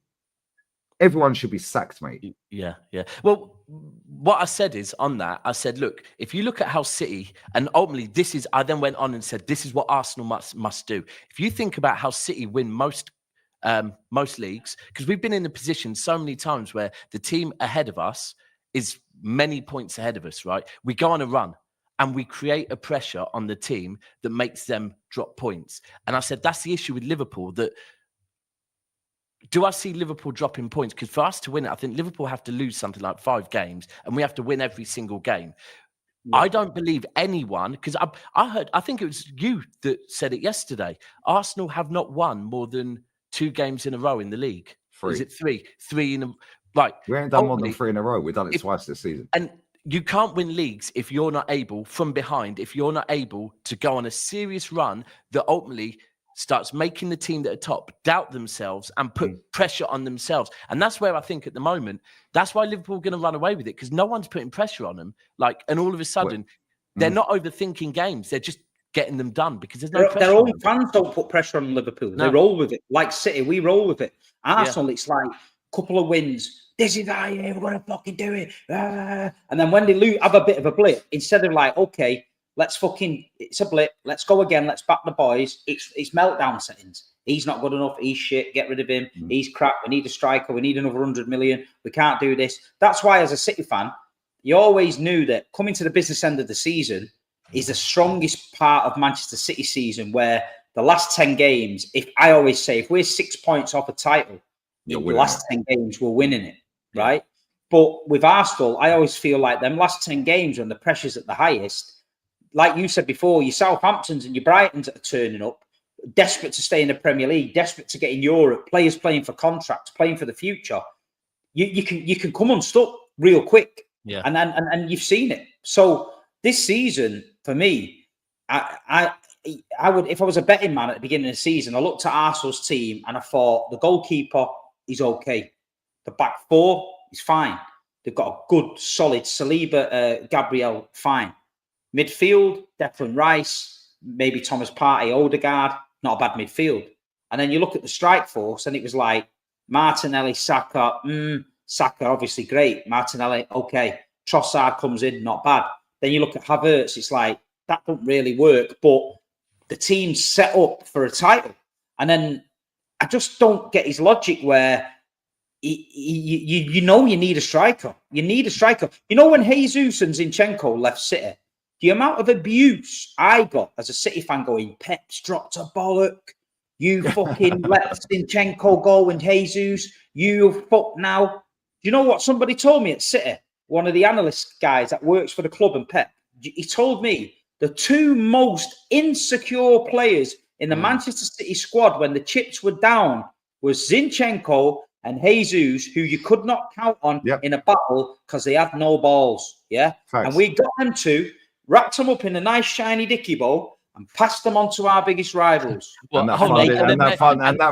everyone should be sacked, mate. Yeah. Well, what I said is on that, I said, look, if you look at how City, and ultimately I then went on and said, this is what Arsenal must do. If you think about how City win most leagues, because we've been in a position so many times where the team ahead of us is many points ahead of us, right? We go on a run and we create a pressure on the team that makes them drop points. And I said, that's the issue with Liverpool. That do I see Liverpool dropping points? Because for us to win it, I think Liverpool have to lose something like 5 games and we have to win every single game. I don't believe anyone, because I think it was you that said it yesterday. Arsenal have not won more than 2 games in a row in the league. 3. Is it 3? 3 in a right. We ain't done more than 3 in a row. We've done it twice this season. And you can't win leagues if you're not able, from behind, if you're not able to go on a serious run that ultimately starts making the team that are top doubt themselves and put pressure on themselves. And that's where I think at the moment, that's why Liverpool are going to run away with it, because no one's putting pressure on them. And all of a sudden, they're not overthinking games. They're just getting them done because there's no pressure. Their own fans don't put pressure on Liverpool. No. They roll with it. Like City, we roll with it. Arsenal, it's like a couple of wins. This is how we're going to fucking do it. And then when they have a bit of a blip, instead of like, okay, it's a blip. Let's go again. Let's back the boys. It's meltdown settings. He's not good enough. He's shit. Get rid of him. He's crap. We need a striker. We need another 100 million. We can't do this. That's why, as a City fan, you always knew that coming to the business end of the season is the strongest part of Manchester City season, where the last 10 games, if we're 6 points off a title, the last 10 games, we're winning it, right? But with Arsenal, I always feel like them last 10 games when the pressure's at the highest, like you said before, your Southamptons and your Brightons are turning up, desperate to stay in the Premier League, desperate to get in Europe, players playing for contracts, playing for the future. You can come unstuck real quick. Yeah. And you've seen it. So this season, for me, I would, if I was a betting man at the beginning of the season, I looked at Arsenal's team and I thought the goalkeeper is okay. The back 4 is fine. They've got a good, solid Saliba, Gabriel, fine. Midfield, Declan Rice, maybe Thomas Partey, Odegaard, not a bad midfield. And then you look at the strike force and it was like Martinelli, Saka, Saka, obviously great. Martinelli, okay. Trossard comes in, not bad. Then you look at Havertz, it's like, that don't really work, but the team's set up for a title. And then I just don't get his logic where you need a striker. You need a striker. You know, when Jesus and Zinchenko left City, the amount of abuse I got as a City fan going, Pep's dropped a bollock. You fucking let Zinchenko go and Jesus. You fuck now. Do you know what somebody told me at City? One of the analyst guys that works for the club and Pep. He told me the 2 most insecure players in the Manchester City squad when the chips were down was Zinchenko and Jesus, who you could not count on in a battle because they had no balls. Yeah. Thanks. And we got them 2, wrapped them up in a nice shiny dicky bowl and passed them on to our biggest rivals. And that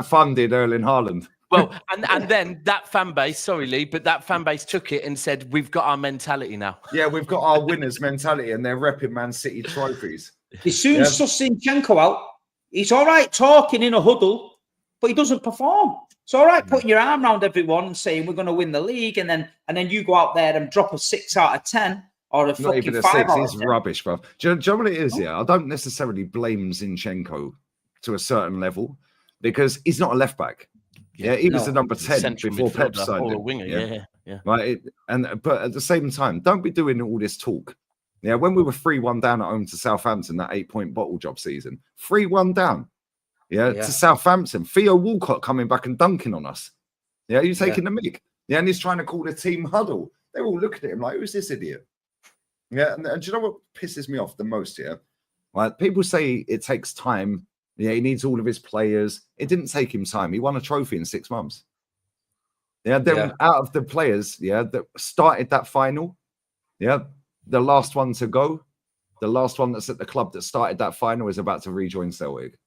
funded Erling Haaland. Well, and then that fan base, sorry, Lee, but that fan base took it and said, we've got our mentality now. Yeah, we've got our winners' mentality and they're repping Man City trophies. As soon as Zinchenko out, he's all right talking in a huddle, but he doesn't perform. It's all right putting your arm around everyone and saying we're going to win the league, and then you go out there and drop a 6 out of 10. or a Not fucking even a 5 6. out of He's 10. rubbish, bro. Do you know what it is? Yeah, I don't necessarily blame Zinchenko to a certain level because he's not a left back. Yeah, he was the number 10 central before Pep midfielder signed or a him. winger. Yeah. Right. But at the same time, don't be doing all this talk. Yeah, when we were 3-1 down at home to Southampton, that 8-point bottle job season, 3-1 down. Yeah, to Southampton. Theo Walcott coming back and dunking on us. Yeah, you're taking the mick. Yeah, and he's trying to call the team huddle. They're all looking at him like, who's this idiot? Yeah, and do you know what pisses me off the most? Yeah, like people say it takes time. Yeah, he needs all of his players. It didn't take him time. He won a trophy in 6 months. Yeah, then out of the players, that started that final, the last one to go, the last one that's at the club that started that final is about to rejoin Celtic.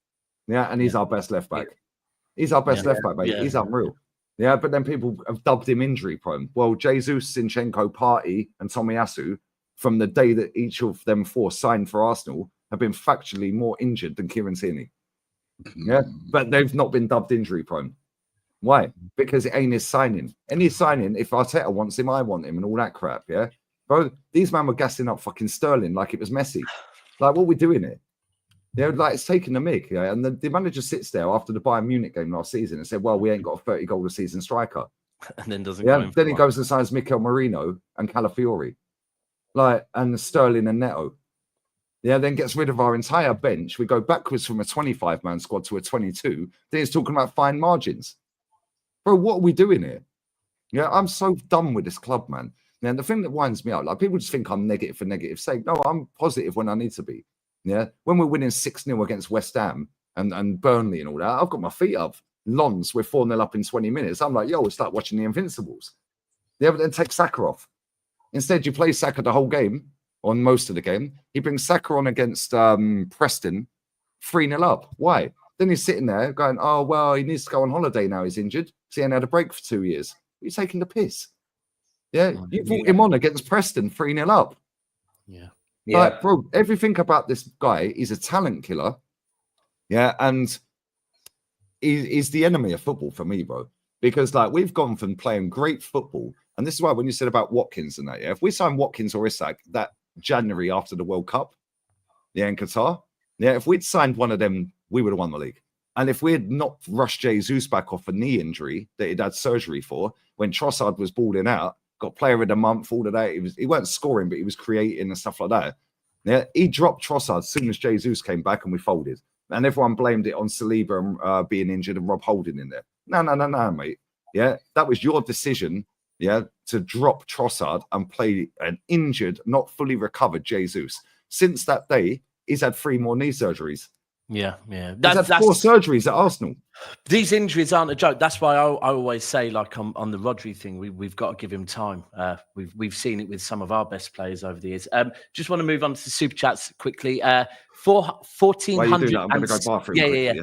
Yeah, and he's our best left back. He's our best left back, mate. He's unreal. Yeah, but then people have dubbed him injury prone. Well, Jesus, Zinchenko, Partey, and Tomiyasu, from the day that each of them 4 signed for Arsenal, have been factually more injured than Kieran Tierney. Yeah, but they've not been dubbed injury prone. Why? Because it ain't his signing. Any signing, if Arteta wants him, I want him, and all that crap. Yeah, bro. These men were gassing up fucking Sterling like it was Messi. Like, what are we doing here? Yeah, like it's taking the mick. Yeah, and the manager sits there after the Bayern Munich game last season and said, "Well, we ain't got a 30 goal a season striker." And then doesn't. Yeah, then he goes and signs Mikel Merino and Calafiori, and Sterling and Neto. Yeah, then gets rid of our entire bench. We go backwards from a 25-man squad to a 22. Then he's talking about fine margins. Bro, what are we doing here? Yeah, I'm so done with this club, man. Now, the thing that winds me out, like people just think I'm negative for negative's sake. No, I'm positive when I need to be. Yeah, when we're winning 6-0 against West Ham and Burnley and all that, I've got my feet up. Lons, we're 4-0 up in 20 minutes. I'm like, yo, it's like watching the Invincibles. Yeah, but then take Saka off. Instead, you play Saka the whole game, on most of the game. He brings Saka on against Preston, 3-0 up. Why? Then he's sitting there going, oh, well, he needs to go on holiday now. He's injured. So he ain't had a break for 2 years. You're taking the piss. Yeah, you brought him on against Preston, 3-0 up. Yeah. Like, bro, everything about this guy, he's a talent killer. Yeah, and he's the enemy of football for me, bro. Because, like, we've gone from playing great football, and this is why when you said about Watkins and that, if we sign Watkins or Isak that January after the World Cup, in Qatar, if we'd signed one of them, we would have won the league. And if we had not rushed Jesus back off a knee injury that he'd had surgery for, when Trossard was balling out, got player of the month, all of that, he weren't scoring, but he was creating and stuff like that. Yeah, he dropped Trossard as soon as Jesus came back and we folded. And everyone blamed it on Saliba being injured and Rob Holding in there. No, mate. Yeah, that was your decision, to drop Trossard and play an injured, not fully recovered Jesus. Since that day, he's had 3 more knee surgeries. Yeah. He's had 4 surgeries at Arsenal. These injuries aren't a joke. That's why I always say, like on the Rodri thing, we've got to give him time. We've seen it with some of our best players over the years. Just want to move on to the super chats quickly. 1,400. While you do that, I'm going to go bathroom. Yeah.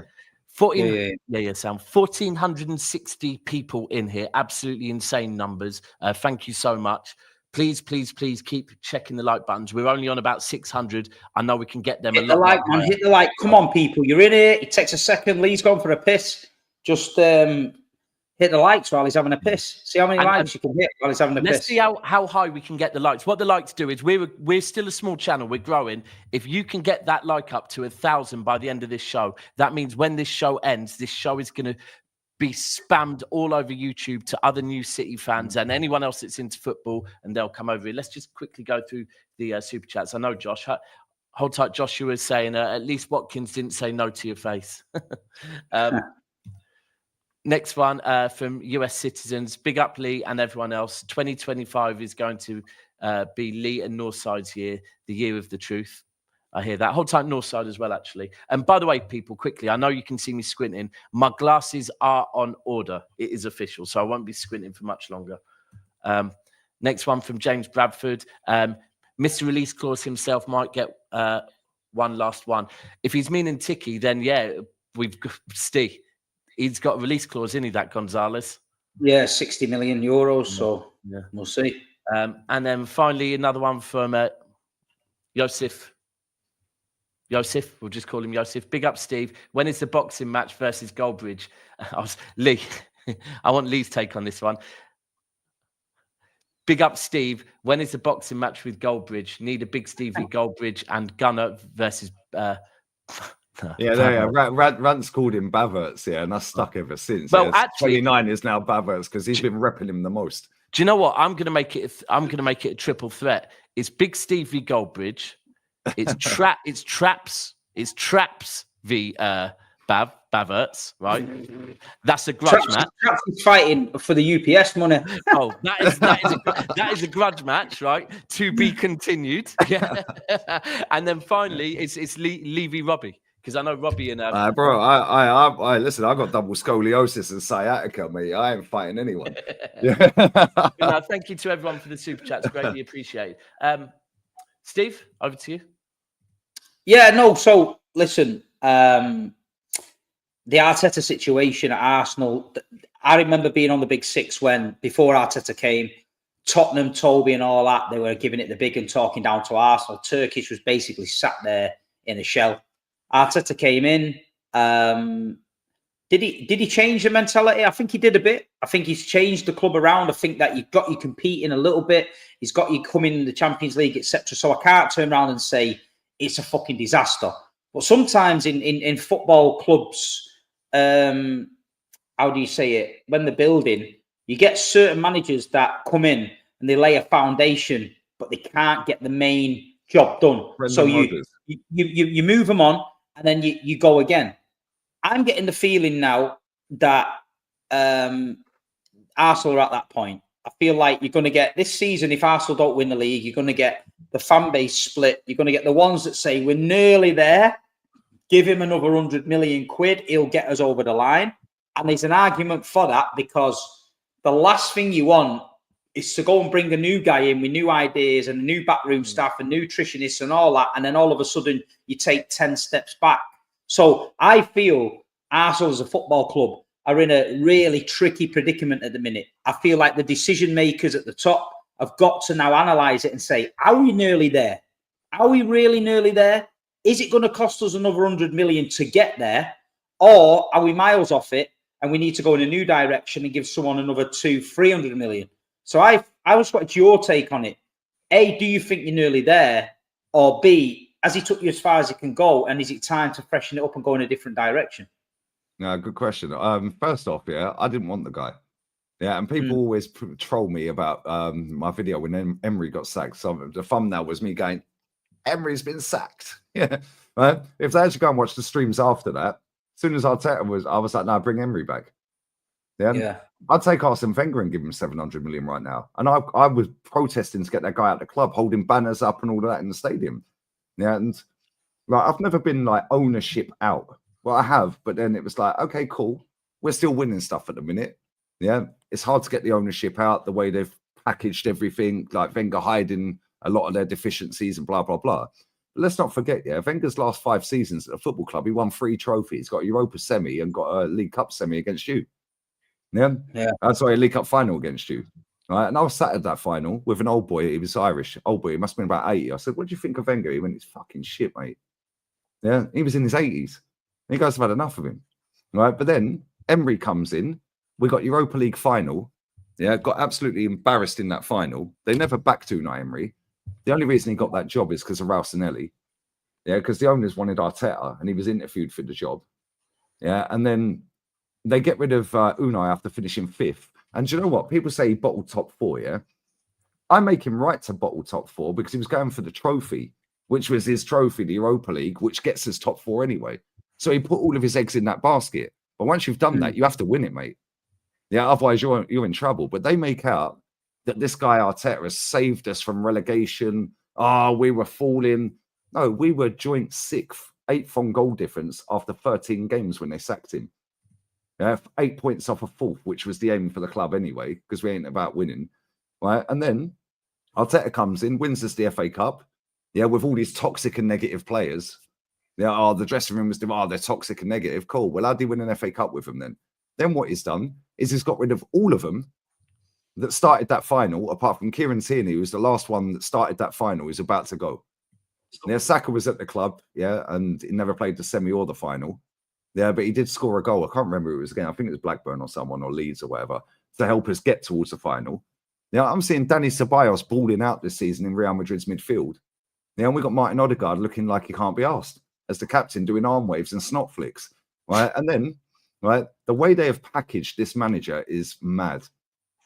1,460 people in here. Absolutely insane numbers. Thank you so much. Please keep checking the like buttons. We're only on about 600. I know we can get them. Hit the like, man. Hit the like. Come on, people. You're in here. It takes a second. Lee's gone for a piss. Just hit the likes while he's having a piss. See how many likes you can hit while he's having a piss. Let's see how high we can get the likes. What the likes do is we're still a small channel. We're growing. If you can get that like up to 1,000 by the end of this show, that means when this show ends, this show is going to be spammed all over YouTube to other New City fans and anyone else that's into football, and they'll come over here. Let's just quickly go through the super chats. I know Josh, hold tight. Joshua is saying at least Watkins didn't say no to your face. Next one from US citizens. Big up Lee and everyone else. 2025 is going to be Lee and Northside's year, the year of the truth. I hear that. Hold tight, Northside as well, actually. And by the way, people, quickly, I know you can see me squinting. My glasses are on order. It is official, so I won't be squinting for much longer. Next one from James Bradford. Mr. Release Clause himself might get one last one. If he's meaning Tiki, then we've got Steve. He's got a release clause, isn't he, that Gonzalez? Yeah, 60 million euros. So we'll see. And then finally, another one from Yosef. We'll just call him Yosef. Big up, Steve. When is the boxing match versus Goldbridge? Lee. I want Lee's take on this one. Big up, Steve. When is the boxing match with Goldbridge? Need a big Steve v. Goldbridge and Gunner versus. Rant's called him Baverts, and that's stuck ever since. Well, actually, 29 is now Baverts because he's been repping him the most. Do you know what? I'm gonna make it a triple threat. It's Big Steve v. Goldbridge. It's Traps v. Baverts, right? That's a grudge match. Traps is fighting for the UPS money. Oh, that is a grudge match, right? To be continued. Yeah. And then finally, it's Levy Robbie, because I know Robbie and bro. I listen. I got double scoliosis and sciatica, mate. I ain't fighting anyone. Yeah. No, thank you to everyone for the super chats. Greatly appreciated. Steve, over to you. Yeah, no. So listen. The Arteta situation at Arsenal, I remember being on the Big Six before Arteta came, Tottenham, Toby and all that, they were giving it the big and talking down to Arsenal. Turkish was basically sat there in a shell. Arteta came in. Did he change the mentality? I think he did a bit. I think he's changed the club around. I think that you've got you competing a little bit. He's got you coming in the Champions League, etc. So I can't turn around and say it's a fucking disaster. But sometimes in football clubs, how do you say it? When they're building, you get certain managers that come in and they lay a foundation, but they can't get the main job done. So you move them on and then you go again. I'm getting the feeling now that Arsenal are at that point. I feel like you're going to get this season, if Arsenal don't win the league, you're going to get the fan base split. You're going to get the ones that say we're nearly there. Give him another 100 million quid. He'll get us over the line. And there's an argument for that, because the last thing you want is to go and bring a new guy in with new ideas and new backroom staff and nutritionists and all that. And then all of a sudden you take 10 steps back. So I feel Arsenal as a football club are in a really tricky predicament at the minute. I feel like the decision makers at the top have got to now analyze it and say, are we nearly there? Are we really nearly there? Is it going to cost us another 100 million to get there? Or are we miles off it and we need to go in a new direction and give someone another 200-300 million? So I just wanted your take on it. A, do you think you're nearly there? Or B, has he took you as far as he can go? And is it time to freshen it up and go in a different direction? No, good question. First off, I didn't want the guy. Yeah, and people always troll me about my video when Emery got sacked. So the thumbnail was me going, Emery's been sacked. Yeah, right. If they actually go and watch the streams after that, as soon as Arteta I was like, no, bring Emery back. Yeah. I'd take Arsene Wenger and give him 700 million right now. And I was protesting to get that guy out of the club, holding banners up and all of that in the stadium. Yeah, and I've never been like ownership out. Well, I have, but then it was like, okay, cool. We're still winning stuff at the minute. Yeah, it's hard to get the ownership out the way they've packaged everything, like Wenger hiding a lot of their deficiencies and blah, blah, blah. But let's not forget, Wenger's last 5 seasons at a football club, he won 3 trophies, got a Europa semi and got a League Cup semi against you. Yeah. Sorry, a League Cup final against you. Right. And I was sat at that final with an old boy. He was Irish. Old boy. He must have been about 80. I said, what do you think of Wenger? He went, it's fucking shit, mate. Yeah. He was in his 80s. And you guys have had enough of him. Right. But then Emery comes in. We got Europa League final. Yeah. Got absolutely embarrassed in that final. They never backed Unai Emery. The only reason he got that job is because of Ralstonelli. Yeah. Because the owners wanted Arteta and he was interviewed for the job. Yeah. And then they get rid of Unai after finishing 5th. And do you know what? People say he bottled top 4, yeah? I make him right to bottle top 4 because he was going for the trophy, which was his trophy, the Europa League, which gets us top 4 anyway. So he put all of his eggs in that basket. But once you've done that, you have to win it, mate. Yeah, otherwise you're in trouble. But they make out that this guy Arteta has saved us from relegation. We were falling. No, we were joint 6th, 8th on goal difference after 13 games when they sacked him. 8 points off of 4th, which was the aim for the club anyway, because we ain't about winning, right? And then Arteta comes in, wins us the FA Cup, with all these toxic and negative players. The dressing room was, they're toxic and negative. Cool. Well, how'd he win an FA Cup with them then? Then what he's done is he's got rid of all of them that started that final, apart from Kieran Tierney, who was the last one that started that final. He's about to go. Saka was at the club, and he never played the semi or the final. Yeah, but he did score a goal. I can't remember who it was again. I think it was Blackburn or someone or Leeds or whatever to help us get towards the final. Now, I'm seeing Dani Ceballos balling out this season in Real Madrid's midfield. And we got Martin Odegaard looking like he can't be asked as the captain, doing arm waves and snot flicks, right? And then, right, the way they have packaged this manager is mad.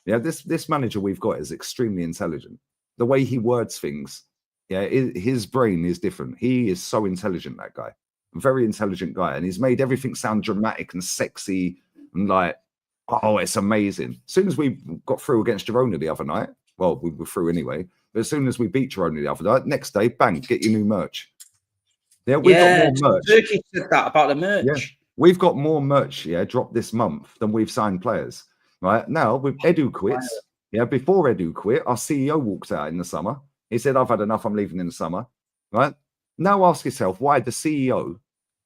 Yeah, this manager we've got is extremely intelligent. The way he words things, yeah, his brain is different. He is so intelligent, that guy. A very intelligent guy. And he's made everything sound dramatic and sexy and like, oh, it's amazing. As soon as we got through against Girona the other night, well, we were through anyway, but as soon as we beat Girona the other night, next day, bang, get your new merch. Yeah, we've got more merch. Turkey said that about the merch. Yeah, we've got more merch, dropped this month than we've signed players. Right now, with Edu quits, before Edu quit, our CEO walked out in the summer. He said, I've had enough, I'm leaving in the summer. Right? Now ask yourself why the CEO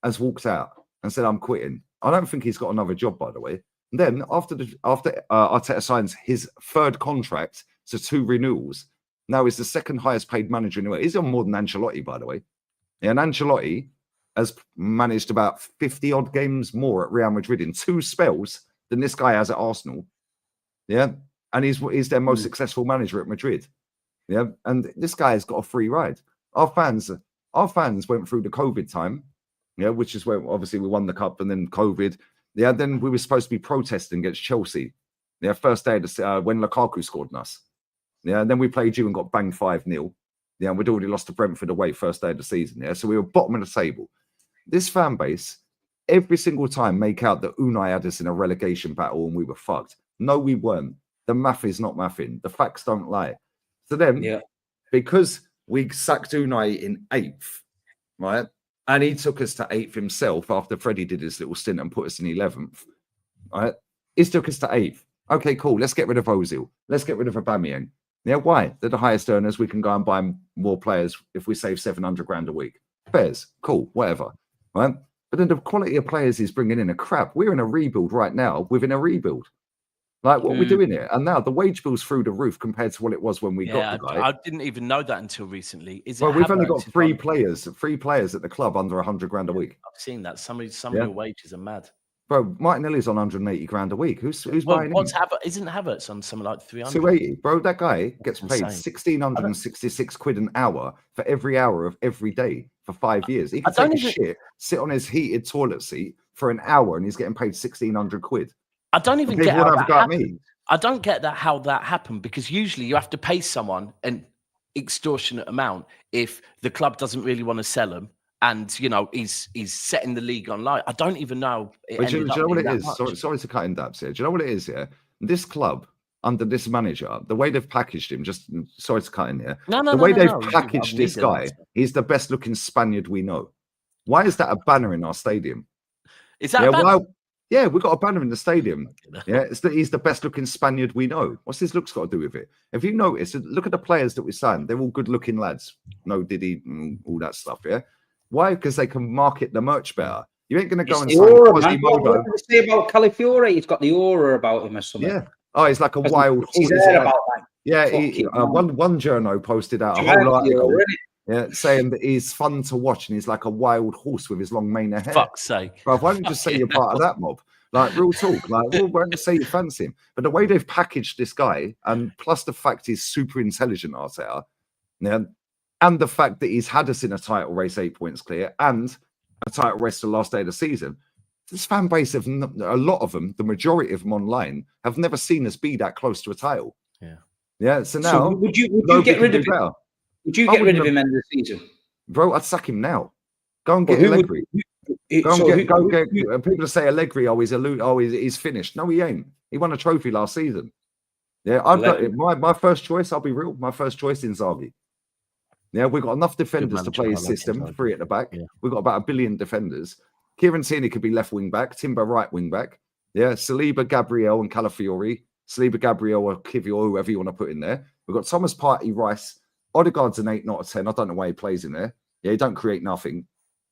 has walked out and said, I'm quitting. I don't think he's got another job, by the way. And then after Arteta signs his third contract to 2 renewals, now he's the second highest paid manager in the world. He's on more than Ancelotti, by the way. Yeah, and Ancelotti has managed about 50 odd games more at Real Madrid in 2 spells than this guy has at Arsenal. Yeah, and he's their most successful manager at Madrid. Yeah, and this guy has got a free ride. Our fans went through the COVID time, which is where obviously we won the cup and then COVID. Yeah, then we were supposed to be protesting against Chelsea. Yeah, first day when Lukaku scored on us. Yeah, and then we played you and got banged 5-0. Yeah, and we'd already lost to Brentford away first day of the season. Yeah, so we were bottom of the table. This fan base, every single time, make out that Unai had us in a relegation battle and we were fucked. No, we weren't. The math is not mathing. The facts don't lie. So then, because we sacked Unai in 8th, right? And he took us to 8th himself after Freddie did his little stint and put us in 11th, right? He took us to 8th. Okay, cool. Let's get rid of Ozil. Let's get rid of Aubameyang. Yeah, why? They're the highest earners. We can go and buy more players if we save 700 grand a week. Fairs, cool, whatever, right? But then the quality of players he's bringing in are crap. We're in a rebuild right now within a rebuild. Like, what are we doing here? And now the wage bill's through the roof compared to what it was when we got the guy. I didn't even know that until recently. Well, we've only got 3 players at the club under 100 grand a week. I've seen that. Some of your wages are mad. Bro, Martinelli's on 180 grand a week. Who's buying him? Isn't Havertz on something like 300? 280. Bro, that guy gets paid 1,666 quid an hour for every hour of every day for 5 years. He can take a shit, sit on his heated toilet seat for an hour, and he's getting paid 1,600 quid. I don't even get how that happened. I don't get how that happened, because usually you have to pay someone an extortionate amount if the club doesn't really want to sell him. And, he's setting the league on light. I don't even know. Do you know what it is? Sorry to cut in Daps here. Do you know what it is here? This club, under this manager, the way they've packaged him, sorry to cut in here. The way they've packaged this guy, he's the best looking Spaniard we know. Why is that a banner in our stadium? Is that a banner? Yeah, we've got a banner in the stadium. Yeah, he's the best looking Spaniard we know. What's his looks got to do with it? If you notice, look at the players that we signed. They're all good looking lads. No Diddy, all that stuff, yeah? Why? Because they can market the merch better. You ain't going to go and sign Quasimodo. What do you say about Calafiore? He's got the aura about him or something. Yeah. Oh, he's like a wild horse. Yeah, one journo posted out a whole article saying that he's fun to watch and he's like a wild horse with his long mane of hair. Fuck's sake. Bro, why don't you just say you're part of that mob? Like, real talk. Like, why don't you say you fancy him? But the way they've packaged this guy, and plus the fact he's super intelligent, Arteta, and the fact that he's had us in a title race 8 points clear and a title race the last day of the season, this fan base, a lot of them, the majority of them online, have never seen us be that close to a title. Yeah. So now, would you get rid of him? Would you get rid of him end of the season? Bro, I'd sack him now. Go and get Allegri. People say Allegri, he's finished. No, he ain't. He won a trophy last season. Yeah, I've got it. My first choice, I'll be real, my first choice is Inzaghi. Yeah, we've got enough defenders to play his system, 3 at the back. Yeah. We've got about 1 billion defenders. Kieran Tierney could be left wing back, Timber right wing back. Yeah, Saliba, Gabriel, and Calafiore. Saliba, Gabriel, or Kivior, whoever you want to put in there. We've got Thomas Partey, Rice. Odegaard's an 8, not a 10. I don't know why he plays in there. Yeah, he don't create nothing.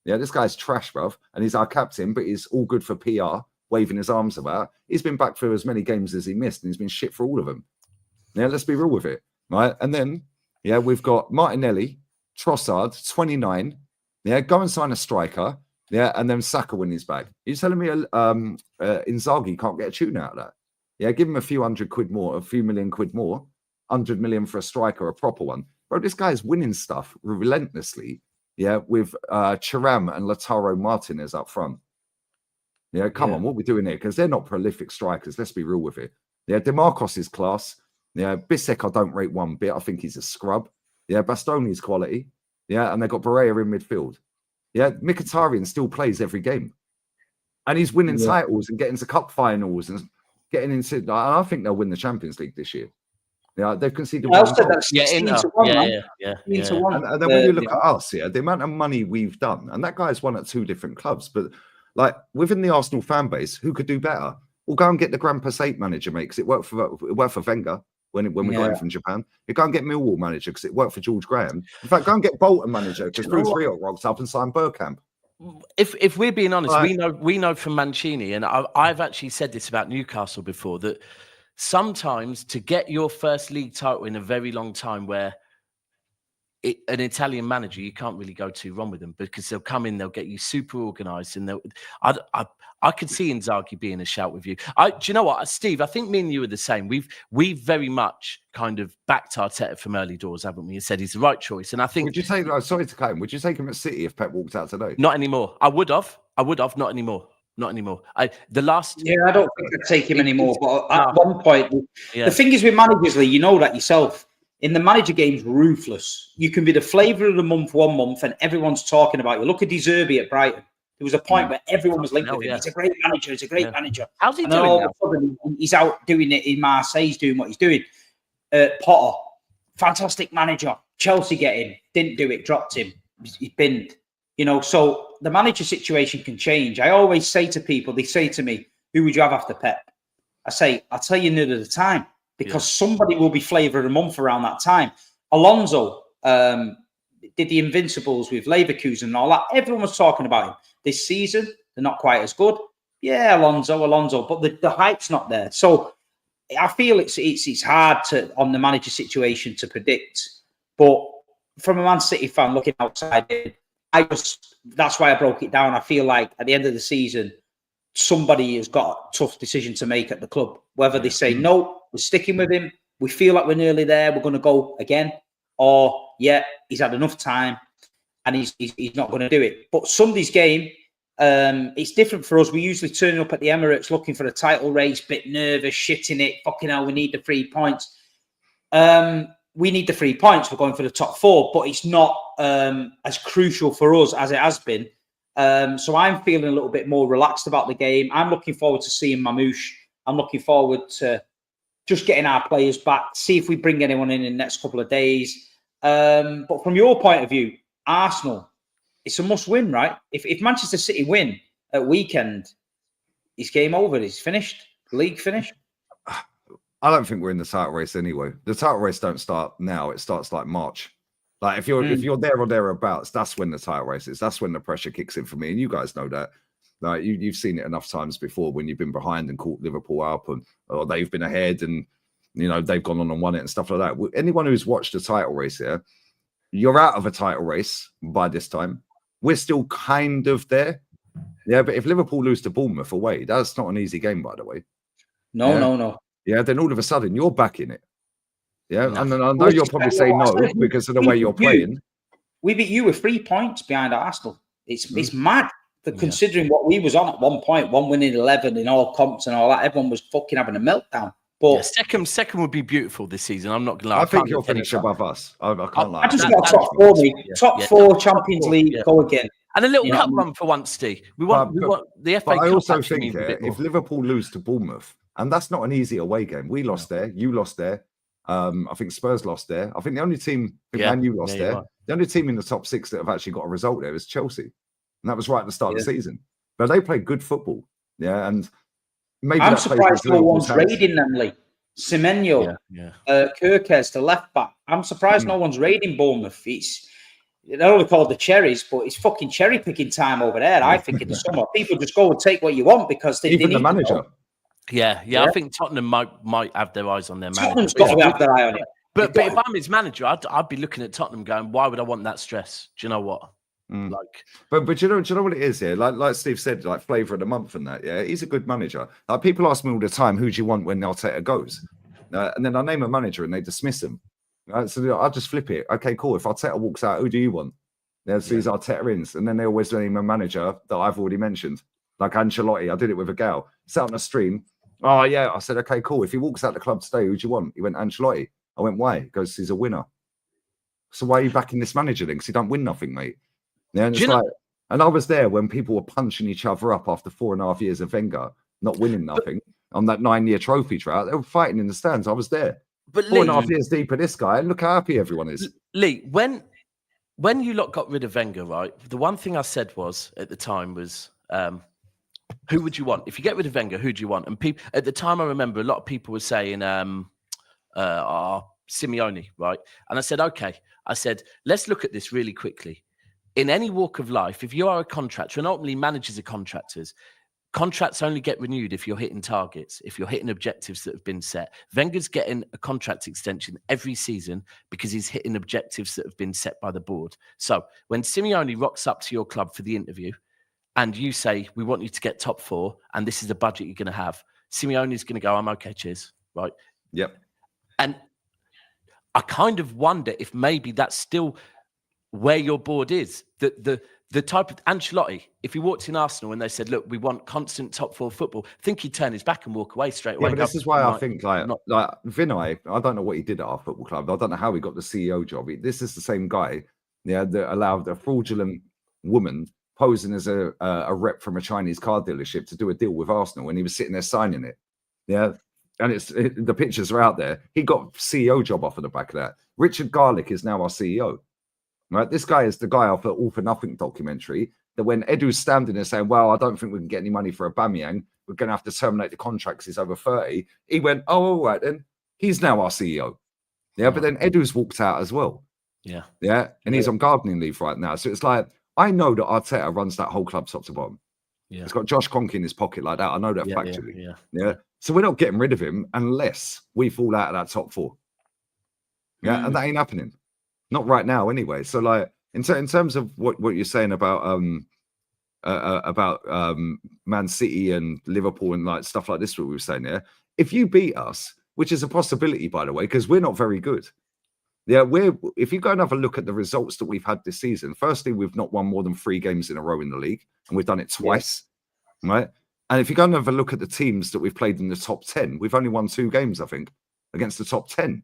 Yeah, this guy's trash, bruv. And he's our captain, but he's all good for PR, waving his arms about. He's been back for as many games as he missed, and he's been shit for all of them. Yeah, let's be real with it. Right? And then, yeah, we've got Martinelli, Trossard, 29. Yeah, go and sign a striker. Yeah, and then Saka when he's back. You're telling me Inzaghi can't get a tune out of that? Yeah, give him a few hundred quid more, a few million quid more. 100 million for a striker, a proper one. Bro, this guy's winning stuff relentlessly. Yeah, with Thuram and Lautaro Martinez up front. Yeah, come on, what are we doing here? Because they're not prolific strikers. Let's be real with it. Yeah, DeMarcos is class. Yeah, Bissek I don't rate one bit. I think he's a scrub. Yeah, Bastoni's quality. Yeah, and they've got Barrea in midfield. Yeah, Mkhitaryan still plays every game. And he's winning titles and getting to cup finals and getting into... I think they'll win the Champions League this year. Yeah, they've conceded one goal. Yeah. And then when you look at us, the amount of money we've done, and that guy's won at 2 different clubs, but like within the Arsenal fan base, who could do better? We'll go and get the Grand Passate manager, mate, because it worked for Wenger when we got him from Japan. You go and get Millwall manager because it worked for George Graham. In fact, go and get Bolton manager because Bruce Rioch rocked up and signed Bergkamp. If we're being honest, we know from Mancini, and I've actually said this about Newcastle before, that sometimes to get your first league title in a very long time, where an Italian manager, you can't really go too wrong with them because they'll come in, they'll get you super organised, and I could see Inzaghi being a shout with you. Do you know what, Steve? I think me and you are the same. We've very much kind of backed Arteta from early doors, haven't we? And said he's the right choice. And I think. Would you take? Sorry to cut him. Would you take him at City if Pep walked out today? Not anymore. I would have. Not anymore. Not anymore. I don't think I'd take him anymore. But at one point, the thing is with managers, Lee, you know that yourself. In the manager game's ruthless. You can be the flavour of the month 1 month, and everyone's talking about you. Look at De Zerbi at Brighton. There was a point where everyone was linked with him. He's a great manager. He's a great manager. How's he doing now? Sudden, he's out doing it in Marseille. He's doing what he's doing. Potter, fantastic manager. Chelsea get him. Didn't do it. Dropped him. He's binned. You know, so the manager situation can change. I always say to people, they say to me, who would you have after Pep? I say, I'll tell you near the time. Because somebody will be flavour of the month around that time. Alonso did the Invincibles with Leverkusen and all that. Everyone was talking about him. This season, they're not quite as good. Yeah, Alonso, but the hype's not there. So I feel it's hard on the manager situation to predict. But from a Man City fan looking outside in, that's why I broke it down. I feel like at the end of the season, somebody has got a tough decision to make at the club. Whether they say, no, we're sticking with him, we feel like we're nearly there, we're going to go again, or, he's had enough time and he's not going to do it. But Sunday's game, it's different for us. We usually turn up at the Emirates looking for a title race, bit nervous, shitting it, fucking hell, we need the 3 points. We need the 3 points. We're going for the top 4, but it's not as crucial for us as it has been. So I'm feeling a little bit more relaxed about the game. I'm looking forward to seeing Mamouche. I'm looking forward to just getting our players back, see if we bring anyone in the next couple of days. But from your point of view, Arsenal, it's a must-win, right? If Manchester City win at weekend, it's game over. It's finished. The league finished. I don't think we're in the title race anyway. The title race don't start now. It starts like March. Like if you're there or thereabouts, that's when the title race is. That's when the pressure kicks in for me, and you guys know that. Like you've seen it enough times before when you've been behind and caught Liverpool up, or they've been ahead and they've gone on and won it and stuff like that. Anyone who's watched the title race here, you're out of a title race by this time. We're still kind of there, but if Liverpool lose to Bournemouth away, that's not an easy game, by the way. No. Yeah, then all of a sudden you're back in it. Yeah, and then I know you'll probably say no because of the way you're playing. We beat you with 3 points behind Arsenal. It's mad. Considering what we was on at one point, 1 winning 11 in all comps and all that, everyone was fucking having a meltdown. But second would be beautiful this season. I'm not gonna lie. I think you'll finish above us. I can't lie. I just got top 4, top 4 Champions League. Go again. And a little cup run for once, Steve. We want the FA Cup. I also think if Liverpool lose to Bournemouth, and that's not an easy away game. We lost there. You lost there. I think Spurs lost there. I think the only team, and you lost there. The only team in the top 6 that have actually got a result there is Chelsea. And that was right at the start of the season. But they played good football. Yeah. And maybe I'm surprised no one's raiding them, Lee. Semenyo, Kirkes, the left back. I'm surprised no one's raiding Bournemouth. They're only called the Cherries, but it's fucking cherry picking time over there, I think, in the summer. People just go and take what you want because they even the manager. Yeah. I think Tottenham might have their eyes on their manager. Tottenham's got to have their eye on it. But if I'm his manager, I'd be looking at Tottenham going, why would I want that stress? Do you know what? But you know what it is here? Like Steve said, like flavour of the month and that. Yeah, he's a good manager. Like people ask me all the time, who do you want when Arteta goes? and then I name a manager and they dismiss him. Right? So I'll just flip it. Okay, cool. If Arteta walks out, who do you want? So he's Arteta ins, and then they always name a manager that I've already mentioned, like Ancelotti. I did it with a gal. Sat on a stream. Oh yeah, I said, okay, cool. If he walks out the club today, who do you want? He went Ancelotti. I went, why? He goes, he's a winner. So why are you backing this manager then? Because he don't win nothing, mate. Yeah, and it's like, and I was there when people were punching each other up after 4.5 years of Wenger, not winning nothing on that 9-year trophy drought. They were fighting in the stands. I was there. But 4.5 years deep of this guy, and look how happy everyone is. Lee, when you lot got rid of Wenger, right? The one thing I said was at the time was, who would you want? If you get rid of Wenger, who do you want? And people at the time, I remember a lot of people were saying, Simeone, right? And I said, okay. I said, let's look at this really quickly. In any walk of life, if you are a contractor, and ultimately managers are contractors, contracts only get renewed if you're hitting targets, if you're hitting objectives that have been set. Wenger's getting a contract extension every season because he's hitting objectives that have been set by the board. So when Simeone rocks up to your club for the interview and you say, we want you to get top 4 and this is the budget you're going to have, Simeone's going to go, I'm okay, cheers, right? Yep. And I kind of wonder if maybe that's still where your board is. The type of Ancelotti, if he walked in Arsenal and they said, look, we want constant top 4 football, I think he'd turn his back and walk away straight away. Yeah, but this is why I think like Vinay, I don't know what he did at our football club. I don't know how he got the CEO job. This is the same guy, that allowed a fraudulent woman posing as a rep from a Chinese car dealership to do a deal with Arsenal when he was sitting there signing it. Yeah. And the pictures are out there. He got CEO job off of the back of that. Richard Garlick is now our CEO. Right, this guy is the guy off the All for Nothing documentary that when Edu's standing there saying, well, I don't think we can get any money for Aubameyang, we're going to have to terminate the contracts, he's over 30. He went, oh, all right, then he's now our CEO. Yeah, but then Edu's walked out as well. Yeah. Yeah, and he's on gardening leave right now. So it's like, I know that Arteta runs that whole club top to bottom. Yeah. He's got Josh Kroenke in his pocket like that. I know that factually. Yeah. So we're not getting rid of him unless we fall out of that top 4. Yeah, and that ain't happening. Not right now, anyway. So, like in terms of what you're saying about Man City and Liverpool and like stuff like this, what we were saying there. If you beat us, which is a possibility, by the way, because we're not very good. Yeah, if you go and have a look at the results that we've had this season, firstly, we've not won more than 3 games in a row in the league, and we've done it twice, right? And if you go and have a look at the teams that we've played in the top 10, we've only won 2 games, I think, against the top 10.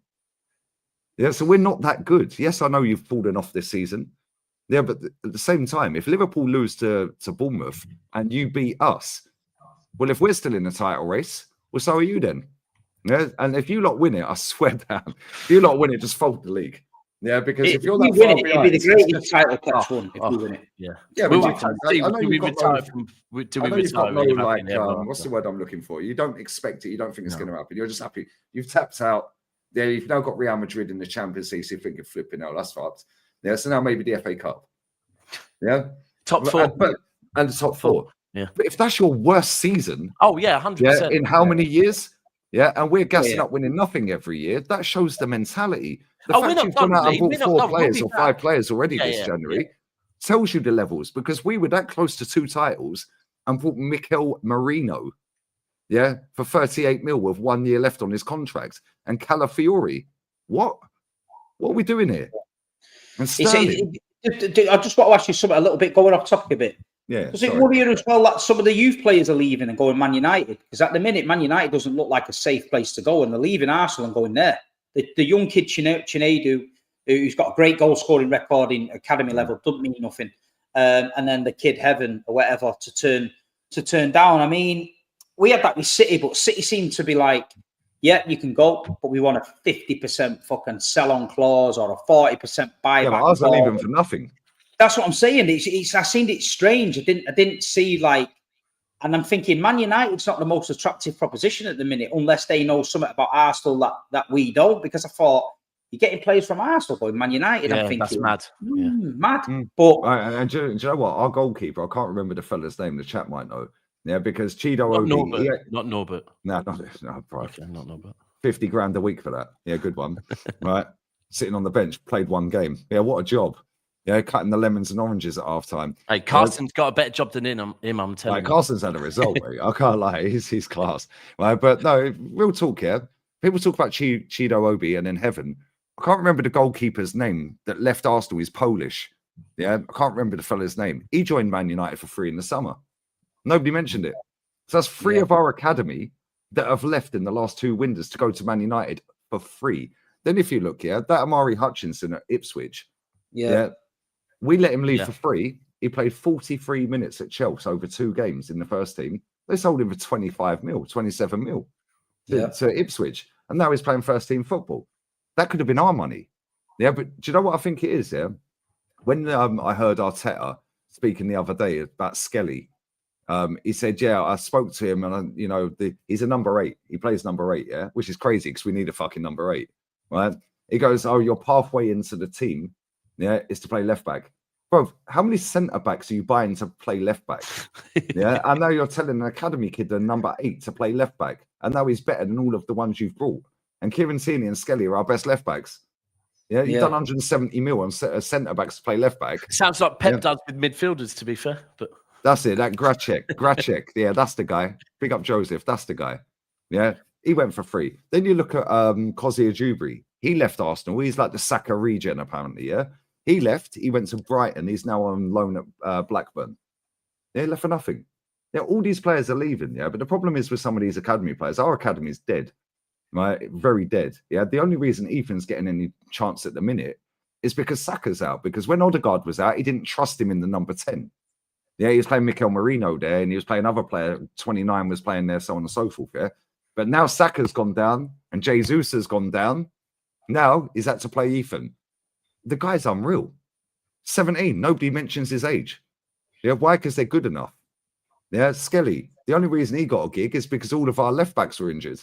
Yeah, so we're not that good. Yes, I know you've fallen off this season. Yeah, but at the same time, if Liverpool lose to Bournemouth and you beat us, well, if we're still in the title race, well, so are you then. Yeah, and if you lot win it, I swear down, if you lot win it, just fold the league. Yeah, because if you're that far behind, it'd be the greatest title catch one if we win it. Yeah, what's the word I'm looking for? You don't expect it. You don't think it's going to happen. You're just happy. You've tapped out. Yeah, you've now got Real Madrid in the Champions League, so you think you're flipping out. That's fucked. Yeah, so now maybe the FA Cup. Yeah, top 4, and the top 4. Yeah, but if that's your worst season, 100%. Yeah, in how many years? Yeah, and we're gassing up winning nothing every year. That shows the mentality. The fact you've gone out and bought 4 players or 5 players already this January tells you the levels, because we were that close to 2 titles and bought Mikel Merino. Yeah, for 38 mil with 1 year left on his contract. And Calafiori. What are we doing here? And Sterling. I just want to ask you something a little bit, going off topic a bit. Yeah. Does it worry you as well that some of the youth players are leaving and going Man United? Because at the minute, Man United doesn't look like a safe place to go, and they're leaving Arsenal and going there. The young kid, Chinedu, who's got a great goal scoring record in academy level, doesn't mean nothing. And then the kid Heaven or whatever to turn down. I mean, we had that with City, but City seemed to be like, yeah, you can go, but we want a 50% fucking sell-on clause or a 40% buyback. Yeah, but ours are leaving for nothing. That's what I'm saying. I seen it strange. I didn't see like, and I'm thinking Man United's not the most attractive proposition at the minute, unless they know something about Arsenal that we don't. Because I thought you're getting players from Arsenal going Man United. Yeah, I'm thinking that's mad. Mad. But and do you know what? Our goalkeeper, I can't remember the fella's name. The chat might know. Yeah, because Chido not Norbert. No, probably okay, not Norbert. 50 grand a week for that. Yeah, good one. Right, sitting on the bench, played 1 game. Yeah, what a job. Yeah, cutting the lemons and oranges at half time. Hey, Carson's got a better job than him. I'm telling you. Carson's had a result. Mate. I can't lie. He's class. Right, but no, real talk here. People talk about Chido Obi and then Heaven. I can't remember the goalkeeper's name that left Arsenal. He's Polish. Yeah, I can't remember the fella's name. He joined Man United for free in the summer. Nobody mentioned it. So that's three of our academy that have left in the last 2 windows to go to Man United for free. Then if you look, that Amari Hutchinson at Ipswich, we let him leave for free. He played 43 minutes at Chelsea over 2 games in the first team. They sold him for 25 mil, 27 mil to Ipswich. And now he's playing first team football. That could have been our money. Yeah, but do you know what I think it is? Yeah. When I heard Arteta speaking the other day about Skelly, he said, I spoke to him and, he's a number 8. He plays number 8, which is crazy because we need a fucking number 8, right? He goes, your pathway into the team, is to play left back. Bro, how many centre backs are you buying to play left back? I know you're telling an academy kid the number 8 to play left back, and now he's better than all of the ones you've brought. And Kieran Tierney and Skelly are our best left backs. You've done 170 mil on centre backs to play left back. Sounds like Pep does with midfielders, to be fair. But that's it. That Gracek, that's the guy. Big up Joseph, that's the guy. Yeah, he went for free. Then you look at Kozia Jubri. He left Arsenal. He's like the Saka regen, apparently. Yeah. He left. He went to Brighton. He's now on loan at Blackburn. He left for nothing. All these players are leaving. But the problem is with some of these academy players, our academy is dead, right? Very dead. The only reason Ethan's getting any chance at the minute is because Saka's out. Because when Odegaard was out, he didn't trust him in the number 10. He was playing Mikel Merino there, and he was playing other player. 29 was playing there, so on and so forth. But now Saka's gone down, and Jesus has gone down. Now he's had to play Ethan. The guy's unreal. 17. Nobody mentions his age. Why? Because they're good enough. Skelly. The only reason he got a gig is because all of our left backs were injured.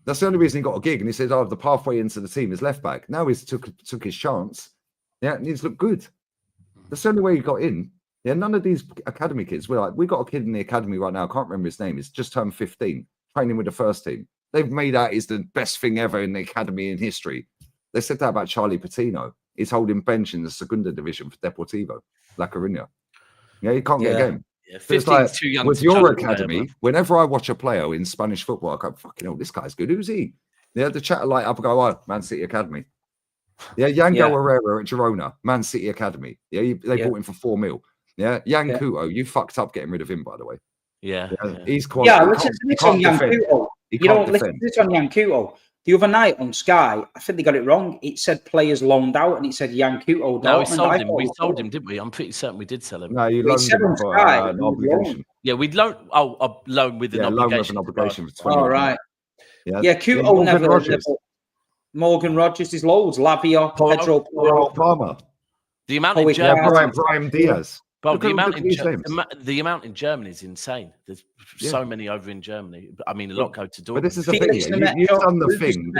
That's the only reason he got a gig. And he said, the pathway into the team is left back. Now he's took his chance. And he's looked good. That's the only way he got in. None of these academy kids. We got a kid in the academy right now. I can't remember his name. He's just turned 15, training with the first team. They've made out he's the best thing ever in the academy in history. They said that about Charlie Patino. He's holding bench in the Segunda division for Deportivo La Coruña. He can't get a game. 15's too young. With your academy, whenever I watch a player in Spanish football, I go, fucking hell, this guy's good. Who's he? The chat light up and go, Man City Academy. Yango Herrera at Girona, Man City Academy. They bought him for 4 mil. Yan Couto, you fucked up getting rid of him, by the way. He's quality. Listen to this on Yan Couto. Listen to this on Yan Couto. The other night on Sky, I think they got it wrong. It said players loaned out, and it said Yan Couto. No, we sold him. We sold him, didn't we? I'm pretty certain we did sell him. No, you loaned him for an obligation. We'd loan. A loan with an obligation. Loan with an obligation for 20. All right. Couto never. Morgan Rogers, there's loads. Lavia, Pedro Palmer. The amount in Germany. Brahim Diaz. But the amount in Germany is insane. There's so many over in Germany. I mean, a lot go to Dortmund. But this is the thing. You've done the thing.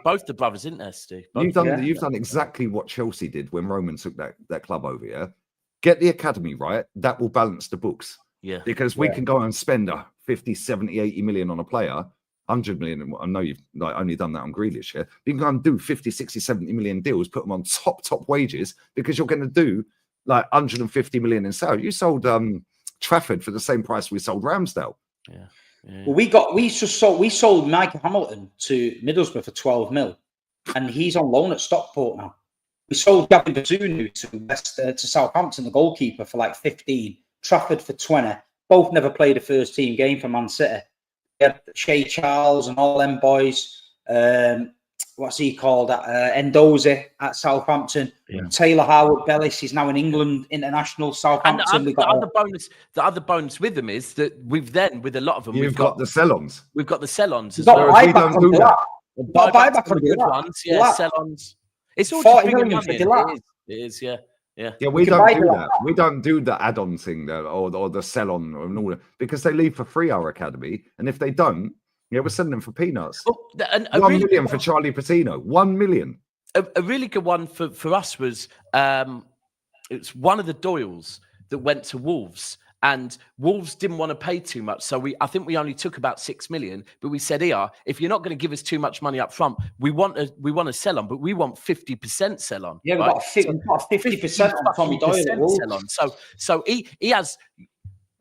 Both the brothers, isn't there, Steve? You've done exactly what Chelsea did when Roman took that club over. Get the academy right. That will balance the books. Because we can go and spend 50, 70, 80 million on a player. 100 million. I know you've only done that on Grealish. You can go and do 50, 60, 70 million deals, put them on top wages because you're going to do 150 million in sale. You sold Trafford for the same price we sold Ramsdale. Well, we sold Michael Hamilton to Middlesbrough for 12 mil, and he's on loan at Stockport now. We sold Gavin Bazunu to Southampton, the goalkeeper, for 15. Trafford for 20. Both never played a first team game for Man City. We had Shea Charles and all them boys. What's he called? Endoze at Southampton. Taylor Howard-Bellis is now in England international. Southampton. And the other bonus with them is that with a lot of them, we've got the sell-ons. We've got the sell-ons as well. We don't do that. Buyback on good ones, sell-ons. It's all just bringing money in. It is, yeah. We don't do that. We don't do the add-on thing there, or the sell-on and all that, because they leave for free our academy, and if they don't, we're sending them for peanuts. Well, 1 million for Charlie Patino. 1 million. A really good one for us was it's one of the Doyles that went to Wolves, and Wolves didn't want to pay too much, so I think we only took about 6 million. But we said, if you're not going to give us too much money up front, we want a sell on, but we want 50% sell on. Yeah, we've got 50% on Tommy Doyle. Sell on. So he has.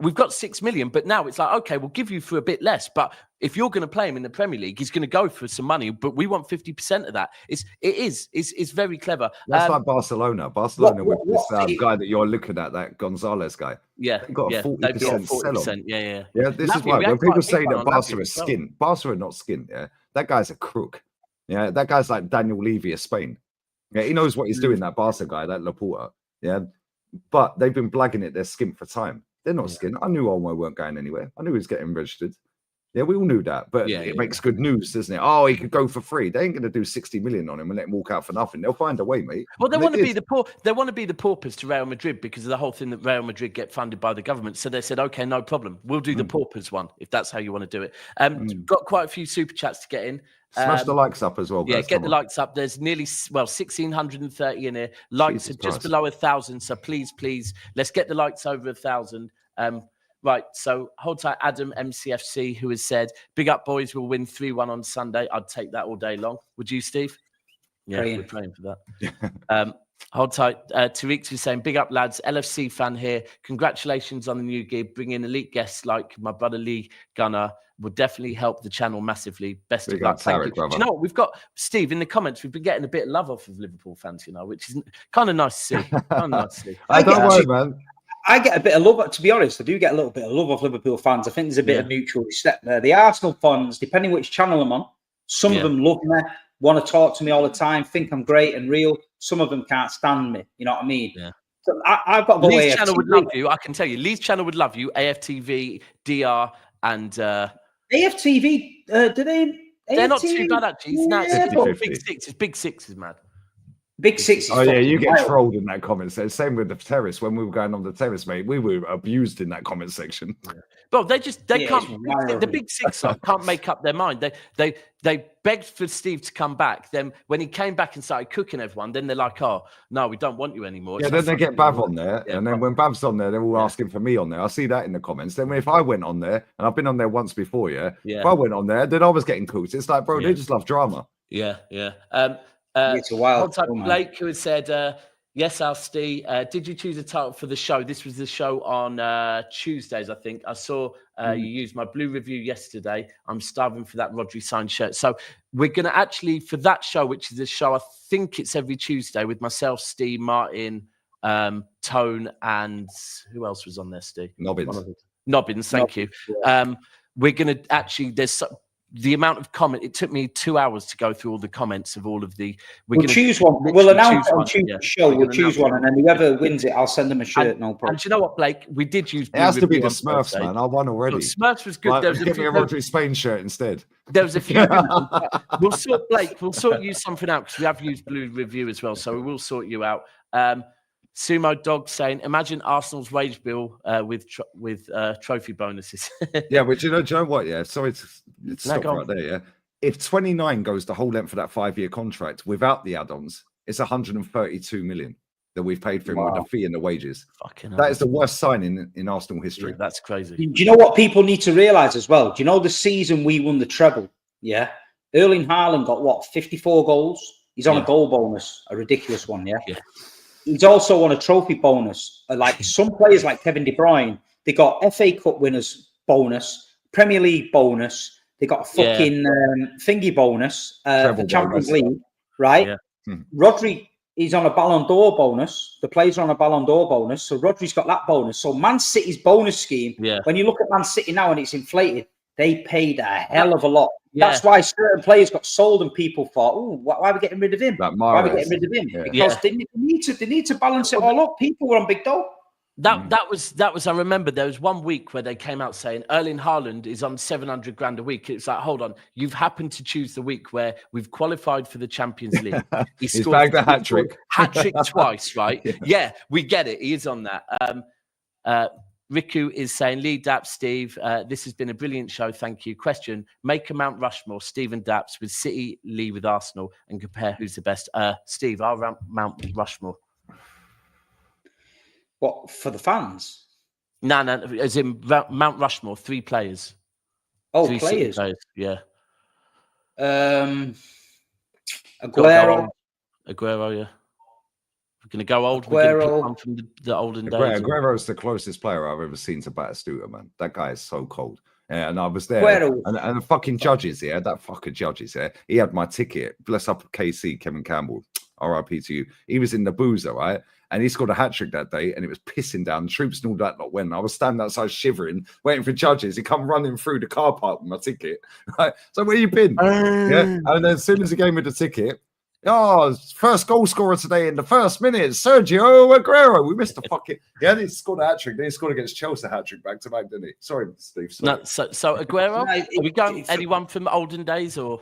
we've got 6 million, but now it's like, okay, we'll give you for a bit less. But if you're going to play him in the Premier League, he's going to go for some money, but we want 50% of that. It's very clever. That's like Barcelona. Barcelona with this guy that you're looking at, that Gonzalez guy. Yeah, they got a 40% sell-on. Yeah. This is why when people say that Barca is skin, Barca are not skin. Yeah, that guy's a crook. Yeah, that guy's like Daniel Levy of Spain. Yeah, he knows what he's doing. That Barca guy, that Laporta. Yeah, but they've been blagging it. They're skin for time. They're not skin. I knew Olmo weren't going anywhere. I knew he was getting registered. Yeah, we all knew that, but it makes good news, doesn't it? Oh, he could go for free. They ain't going to do 60 million on him and let him walk out for nothing. They'll find a way, mate. Well, they want to be the poor. They want to be the paupers to Real Madrid because of the whole thing that Real Madrid get funded by the government. So they said, okay, no problem. We'll do the paupers one if that's how you want to do it. Got quite a few super chats to get in. Smash the likes up as well, guys. Yeah, get the likes up. There's nearly 1,630 in here. Likes are just below 1,000. So please, let's get the likes over 1,000. Right, so hold tight, Adam MCFC, who has said, big up boys, will win 3-1 on Sunday. I'd take that all day long. Would you, Steve? Yeah, we're praying for that. Hold tight. Tariq is saying, big up lads, LFC fan here. Congratulations on the new gig. Bring in elite guests like my brother Lee Gunner. Will definitely help the channel massively. Best of luck. Thank you. Do you know what? We've got, Steve, in the comments, we've been getting a bit of love off of Liverpool fans, which is kind of nice to see. I don't worry, man. I get a bit of love, to be honest. I do get a little bit of love of Liverpool fans. I think there's a bit of mutual respect there. The Arsenal fans, depending which channel I'm on, some of them love me, want to talk to me all the time, think I'm great and real. Some of them can't stand me. You know what I mean? Yeah. So I've got to go. Lee's channel would love you. I can tell you. Lee's channel would love you. AFTV, DR, and AFTV. Do they? They're not too bad actually. It's Big Six. It's Big Six is mad. Big Six. Oh yeah, you get trolled in that comment section. Same with the terrace. When we were going on the terrace, mate, we were abused in that comment section. Well, they can't. The Big Six can't make up their mind. They begged for Steve to come back. Then when he came back and started cooking everyone, then they're like, "Oh no, we don't want you anymore." Yeah, then they get Bav on there, and then when Bav's on there, they're all asking for me on there. I see that in the comments. Then if I went on there, and I've been on there once before, if I went on there, then I was getting cooked. It's like, bro, they just love drama. Yeah. It's a wild type Blake who has said, yes, Alsty, did you choose a title for the show? This was the show on Tuesdays, I think. I saw you used my blue review yesterday. I'm starving for that Rodri signed shirt. So we're going to actually, for that show, which is a show, I think it's every Tuesday with myself, Steve, Martin, Tone, and who else was on there, Steve? Nobbins, thank you. We're going to actually, the amount of comment, it took me 2 hours to go through all the comments of all of the. We'll choose one. We'll announce it on Tuesday show. We'll choose one, and then whoever wins it, I'll send them a shirt. No problem. And you know what, Blake? We did use. It has to be the Smurfs, man. I won already. Look, Smurfs was good. Like, there was give me a Rodri Spain shirt instead. There was a few. We'll sort Blake. We'll sort you something out because we have used blue review as well, so we will sort you out. Sumo Dog saying, imagine Arsenal's wage bill with trophy bonuses. Yeah, but do you know what? Yeah, sorry to stop right there. Yeah, if 29 goes the whole length for that 5-year contract without the add-ons, it's 132 million that we've paid for him with the fee and the wages. That is the worst signing in Arsenal history. Yeah, that's crazy. Do you know what people need to realise as well? Do you know the season we won the treble? Yeah, Erling Haaland got 54 goals. He's on a goal bonus, a ridiculous one. Yeah. He's also on a trophy bonus. Like some players like Kevin De Bruyne, they got FA Cup winners bonus, Premier League bonus. They got a fucking thingy bonus, the Champions League, right? Yeah. Rodri is on a Ballon d'Or bonus. The players are on a Ballon d'Or bonus. So Rodri's got that bonus. So Man City's bonus scheme, when you look at Man City now and it's inflated, they paid a hell of a lot. Yeah. That's why certain players got sold and people thought, "Oh, why are we getting rid of him? Why are we getting rid of him?" Because they need to balance it all up. People were on big dough. That was. I remember there was 1 week where they came out saying Erling Haaland is on 700 grand a week. It's like, hold on, you've happened to choose the week where we've qualified for the Champions League. He's bagged a hat trick twice, right? Yeah, we get it. He is on that. Riku is saying, Lee, Daps, Steve, this has been a brilliant show. Thank you. Question, make a Mount Rushmore, Steve and Daps with City, Lee with Arsenal, and compare who's the best. Steve, I'll Mount Rushmore. What, for the fans? No, as in Mount Rushmore, 3 players. Oh, three players? Yeah. Aguero, yeah. We're going to go old. We're going to pick Aguero. one from the olden days. Aguero's the closest player I've ever seen to Batistuta, man. That guy is so cold. Yeah, and I was there. Aguero. And the fucking judges, yeah, that fucking judges, yeah. He had my ticket. Bless up KC, Kevin Campbell. RIP to you. He was in the boozer, right? And he scored a hat-trick that day, and it was pissing down. The troops and all that lot went. I was standing outside shivering, waiting for judges. He come running through the car park with my ticket. Right? So where you been? Yeah. And then as soon as he gave me the ticket, first goal scorer today in the first minute, Sergio Aguero. We missed the fucking. Yeah, he scored a hat-trick. Then he scored against Chelsea hat-trick back to back, didn't he? Sorry, Steve. Sorry. No, so Aguero, are we going anyone from olden days or?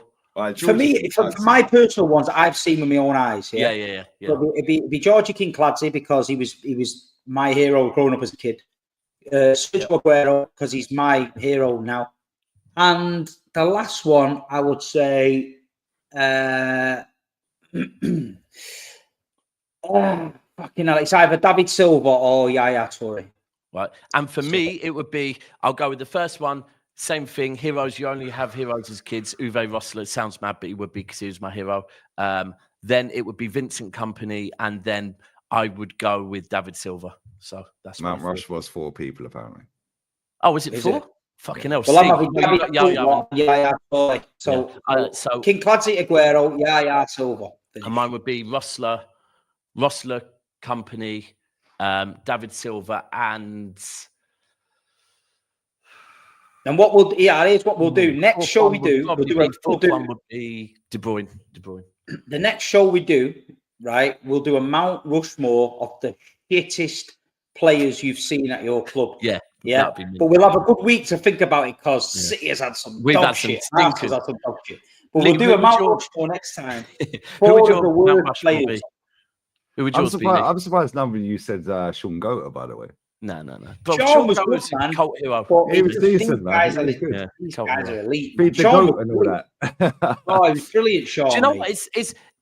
For me, for my personal ones, I've seen with my own eyes. Yeah. So it'd be Georgie King-Clancy because he was my hero growing up as a kid. Sergio Aguero because he's my hero now. And the last one, I would say, fucking hell, it's either David Silva or Yaya Toure. Right, and for me, it would be. I'll go with the first one. Same thing, heroes. You only have heroes as kids. Uwe Rosler, sounds mad, but he would be because he was my hero. Then it would be Vincent Kompany, and then I would go with David Silva. So that's Mount Rushmore's 4 people, apparently. Oh, is it 4? Fucking hell. Well, I'm having David Silva, Yaya Toure. So King-Clancy, Aguero, Yaya Silva. And mine would be Rosler, Kompany, David Silva, and what we'll here's what we'll do. Next show we do, one would be De Bruyne. The next show we do, right? We'll do a Mount Rushmore of the shittest players you've seen at your club. Yeah. But we'll have a good week to think about it because City has had some dog shit. But we'll do a Mount Rushmore next time. Who would your Mount Rushmore be? Who would yours be? I'm surprised none of you said Sean Goater, by the way. No. But Sean was good, man. Cult hero. He was decent, man. These guys are elite. Feed the goat and all that. Oh, he was brilliant, Sean. Do you know what?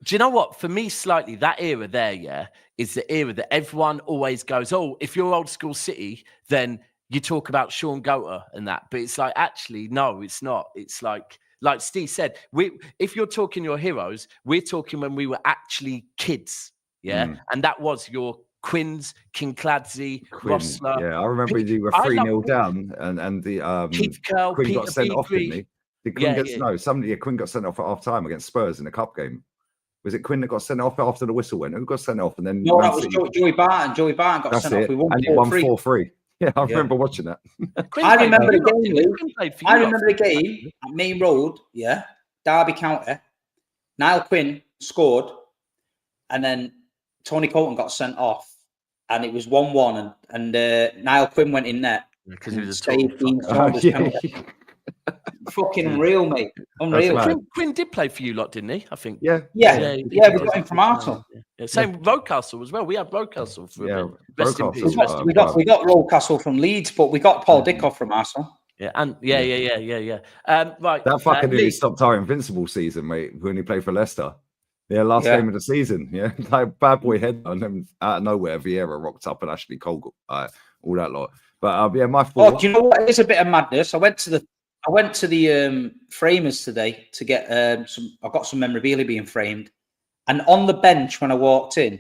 Do you know what? For me, slightly, that era there, is the era that everyone always goes, oh, if you're old school City, then you talk about Sean Goater and that. But it's like, actually, no, it's not. It's like Steve said, if you're talking your heroes, we're talking when we were actually kids. Yeah. And that was your Quins, King-Clancy, Rosler. Yeah, I remember you were 3-0 down and the Keith Curl, Quinn Peter got sent off, didn't he? Quinn got sent off at half time against Spurs in the cup game. Was it Quinn that got sent off after the whistle went? Who got sent off? And then no, that was Joey Barton. Joey Barton got sent off. We won 4-3. Yeah, I remember watching that. I remember the game at Main Road, Derby County. Niall Quinn scored, and then Tony Colton got sent off, and it was 1-1, and Niall Quinn went in net because he was a fucking unreal, mate. Unreal. Quinn did play for you lot, didn't he? I think. Yeah. We got him from Arsenal. Yeah. Same Rocastle as well. We had Rocastle for a bit. Rest in peace. We got Rocastle from Leeds, but we got Paul Dickoff from Arsenal. Yeah, and yeah. Right. That fucking nearly stopped our invincible season, mate, when he played for Leicester. Yeah, last game of the season. Yeah, like bad boy head, and then out of nowhere, Vieira rocked up and Ashley Cole, all that lot. But my fault. Oh, do you know what? It's a bit of madness. I went to the framers today to get I got some memorabilia being framed, and on the bench when I walked in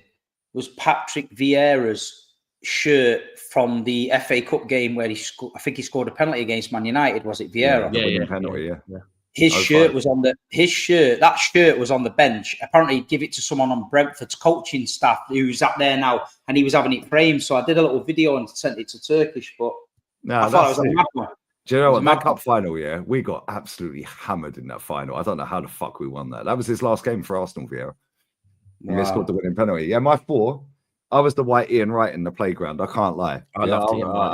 was Patrick Vieira's shirt from the FA Cup game where I think he scored a penalty against Man United. Was it Vieira? Yeah. Penalty, yeah. His shirt was on that shirt was on the bench. Apparently, he'd give it to someone on Brentford's coaching staff who's up there now, and he was having it framed. So I did a little video and sent it to Turkish, but I thought it was a mad one. Do you know what? That cup final, we got absolutely hammered in that final. I don't know how the fuck we won that. That was his last game for Arsenal, Vieira. Wow. He scored the winning penalty. Yeah, my 4. I was the white Ian Wright in the playground. I can't lie. I loved Wright.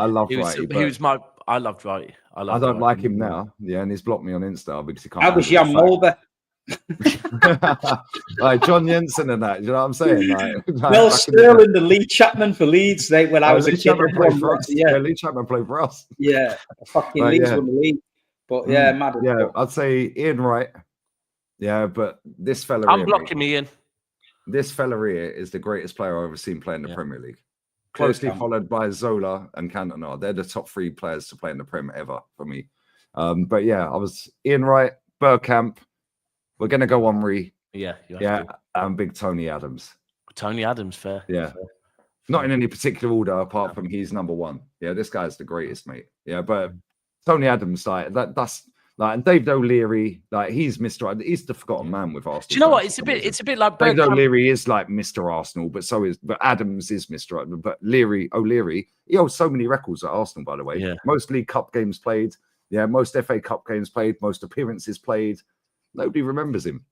I loved Wright. I don't like him now. Yeah, and he's blocked me on Insta because he can't. I was Jan Mulber. Like John Jensen and that. You know what I'm saying? Well, Sterling, the Lee Chapman for Leeds. When I was a kid, Lee Chapman played for us. Yeah, fucking Leeds won the league. But mad. Yeah, I'd say Ian Wright. Yeah, but this fella. I'm blocking me in. This fella here is the greatest player I've ever seen play in the Premier League. Closely followed by Zola and Cantona. They're the top 3 players to play in the Premier ever for me. But I was Ian Wright, Bergkamp. We're going to go Henry. Yeah. And big Tony Adams. Tony Adams, fair. Yeah. Not in any particular order, apart from he's number one. Yeah, this guy's the greatest, mate. Yeah, but Tony Adams, like that's like, and David O'Leary, like he's he's the forgotten man with Arsenal. Do you know what? It's a bit like David O'Leary is like Mr. Arsenal, but Adams is Mr. Arsenal. But O'Leary, he holds so many records at Arsenal, by the way. Yeah. Most League Cup games played, most FA Cup games played, most appearances played. Nobody remembers him.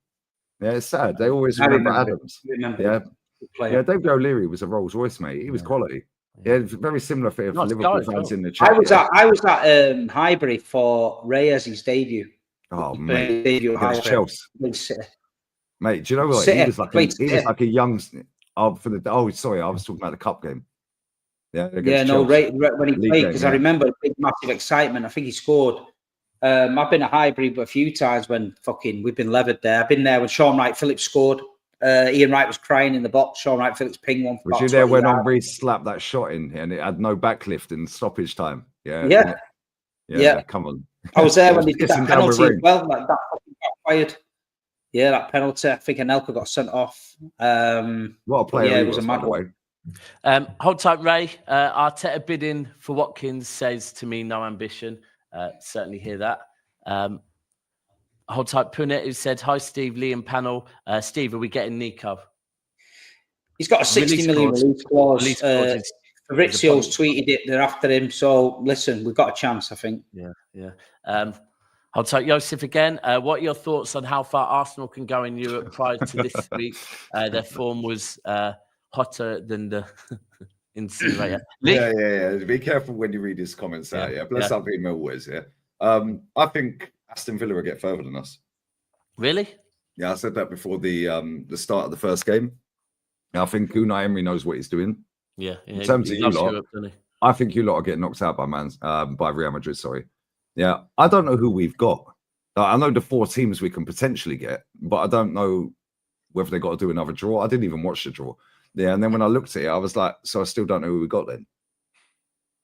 Yeah, it's sad. They always remember Adams. Yeah, David O'Leary was a Rolls Royce, mate. He was quality. Yeah, it's very similar for Liverpool fans in the chat. I was at Highbury for Reyes' debut. Oh, mate. Against Chelsea. Mate, do you know what? City. He was like a young. I was talking about the cup game. Yeah, when he played, because I remember big massive excitement. I think he scored. I've been at Highbury a few times when we've been levered there. I've been there when Sean Wright-Phillips scored. Ian Wright was crying in the box. Sean Wright-Phillips pinged one. Was you there when Henry slapped that shot in and it had no backlift in stoppage time? Yeah. Come on. I was there when he did that penalty as well. Like that fucking got fired. Yeah, that penalty. I think Anelka got sent off. What a player! Yeah, it was a mad one. Hold tight, Ray. Arteta bidding for Watkins says to me no ambition. Certainly hear that. Hold tight, Punet, who said, hi, Steve, Lee and panel. Steve, are we getting Nico? He's got a 60 million release clause. Fabrizio's tweeted it. They're after him. So, listen, we've got a chance, I think. Yeah. Hold tight, Joseph, again. What are your thoughts on how far Arsenal can go in Europe prior to this week? Their form was hotter than the incinerator. Yeah. Be careful when you read his comments out. Yeah, bless up him always. Yeah. I think Aston Villa will get further than us. Really? Yeah, I said that before the start of the first game. I think Unai Emery knows what he's doing. Yeah. In terms of you lot, I think you lot are getting knocked out by Real Madrid. Sorry. Yeah, I don't know who we've got. I know the 4 teams we can potentially get, but I don't know whether they got to do another draw. I didn't even watch the draw. Yeah, and then when I looked at it, I was like, so I still don't know who we got then.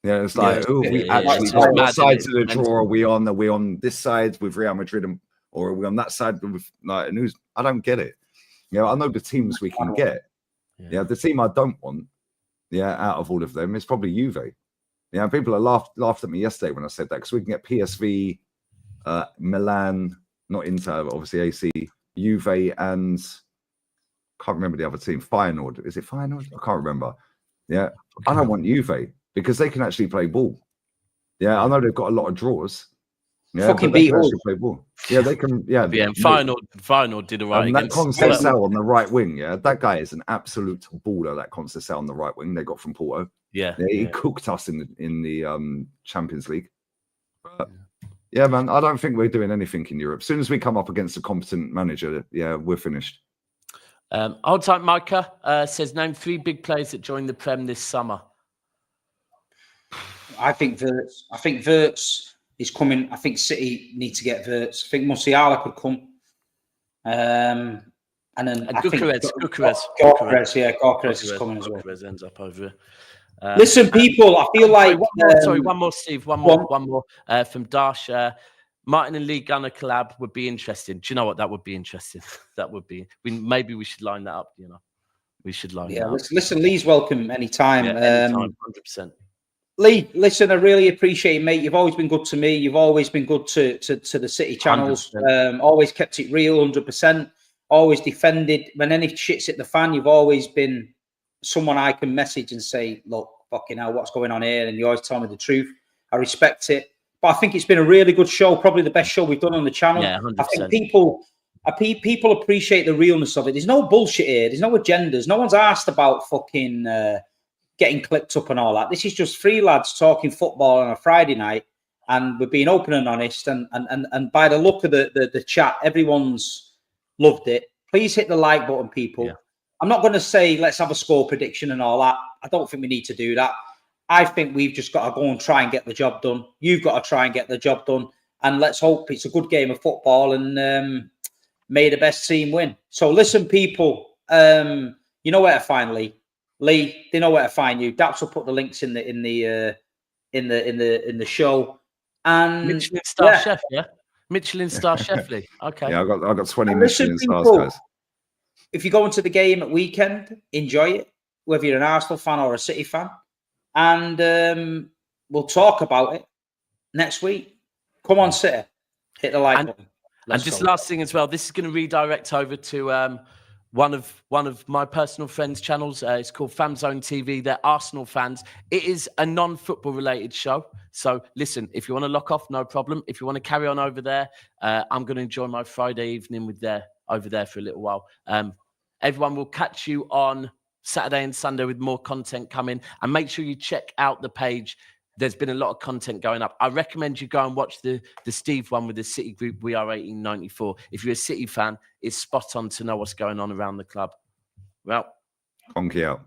Yeah, it's like, we actually got what sides of the draw are we on? Are we on this side with Real Madrid, or are we on that side with like news? I don't get it. I know the teams we can get. Yeah, the team I don't want, out of all of them is probably Juve. Yeah, people laughed at me yesterday when I said that because we can get PSV, Milan, not Inter, but obviously AC, Juve, and can't remember the other team. Feyenoord. Is it Feyenoord? I can't remember. Yeah, I don't want Juve because they can actually play ball. Yeah, I know they've got a lot of draws. Yeah, fucking beat all. Play ball. Yeah, they can. Yeah, Feyenoord did all right. That Conceição on the right wing. Yeah, that guy is an absolute baller. That Conceição on the right wing they got from Porto. Yeah, he cooked us in the Champions League. But, yeah, man, I don't think we're doing anything in Europe. As soon as we come up against a competent manager, we're finished. Hold tight, Micah says, name 3 big players that joined the Prem this summer. I think Wirtz is coming. I think City need to get Wirtz. I think Musiala could come. And then Gyökeres is coming as well. Gyökeres ends up over here. Listen, people, I feel like... one more, Steve. One more from Dash. Martin and Lee Gunner collab would be interesting. Do you know what? That would be interesting. That would be... Maybe we should line that up, We should line that up. Listen, Lee's welcome anytime. Anytime, 100%. Lee, listen, I really appreciate it, mate. You've always been good to me. You've always been good to the City channels. Always kept it real, 100%. Always defended. When any shit's hit the fan, you've always been someone I can message and say, look, fucking hell, what's going on here? And you always tell me the truth. I respect it. But I think it's been a really good show, probably the best show we've done on the channel. Yeah, 100%. I think people appreciate the realness of it. There's no bullshit here. There's no agendas. No one's asked about fucking getting clipped up and all that. This is just 3 lads talking football on a Friday night, and we're being open and honest. And by the look of the chat, everyone's loved it. Please hit the like button, people. Yeah. I'm not going to say let's have a score prediction and all that. I don't think we need to do that. I think we've just got to go and try and get the job done. You've got to try and get the job done. And let's hope it's a good game of football and may the best team win. So listen, people, you know where to find Lee. Lee, they know where to find you. Daps will put the links in the show. And Michelin star chef, yeah? Michelin star chef, Lee. Okay. Yeah, I got 20 Michelin stars, guys. if you go into the game at weekend, enjoy it, whether you're an Arsenal fan or a City fan. And we'll talk about it next week. Come on, City. Hit the like button. And just last thing as well, this is going to redirect over to one of my personal friends' channels. It's called Famzone TV. They're Arsenal fans. It is a non-football related show. So listen, if you want to lock off, no problem. If you want to carry on over there, I'm going to enjoy my Friday evening over there for a little while. Everyone will catch you on Saturday and Sunday with more content coming. And make sure you check out the page. There's been a lot of content going up. I recommend you go and watch the Steve one with the City group. We are 1894. If you're a City fan, it's spot on to know what's going on around the club. Well, Conky out.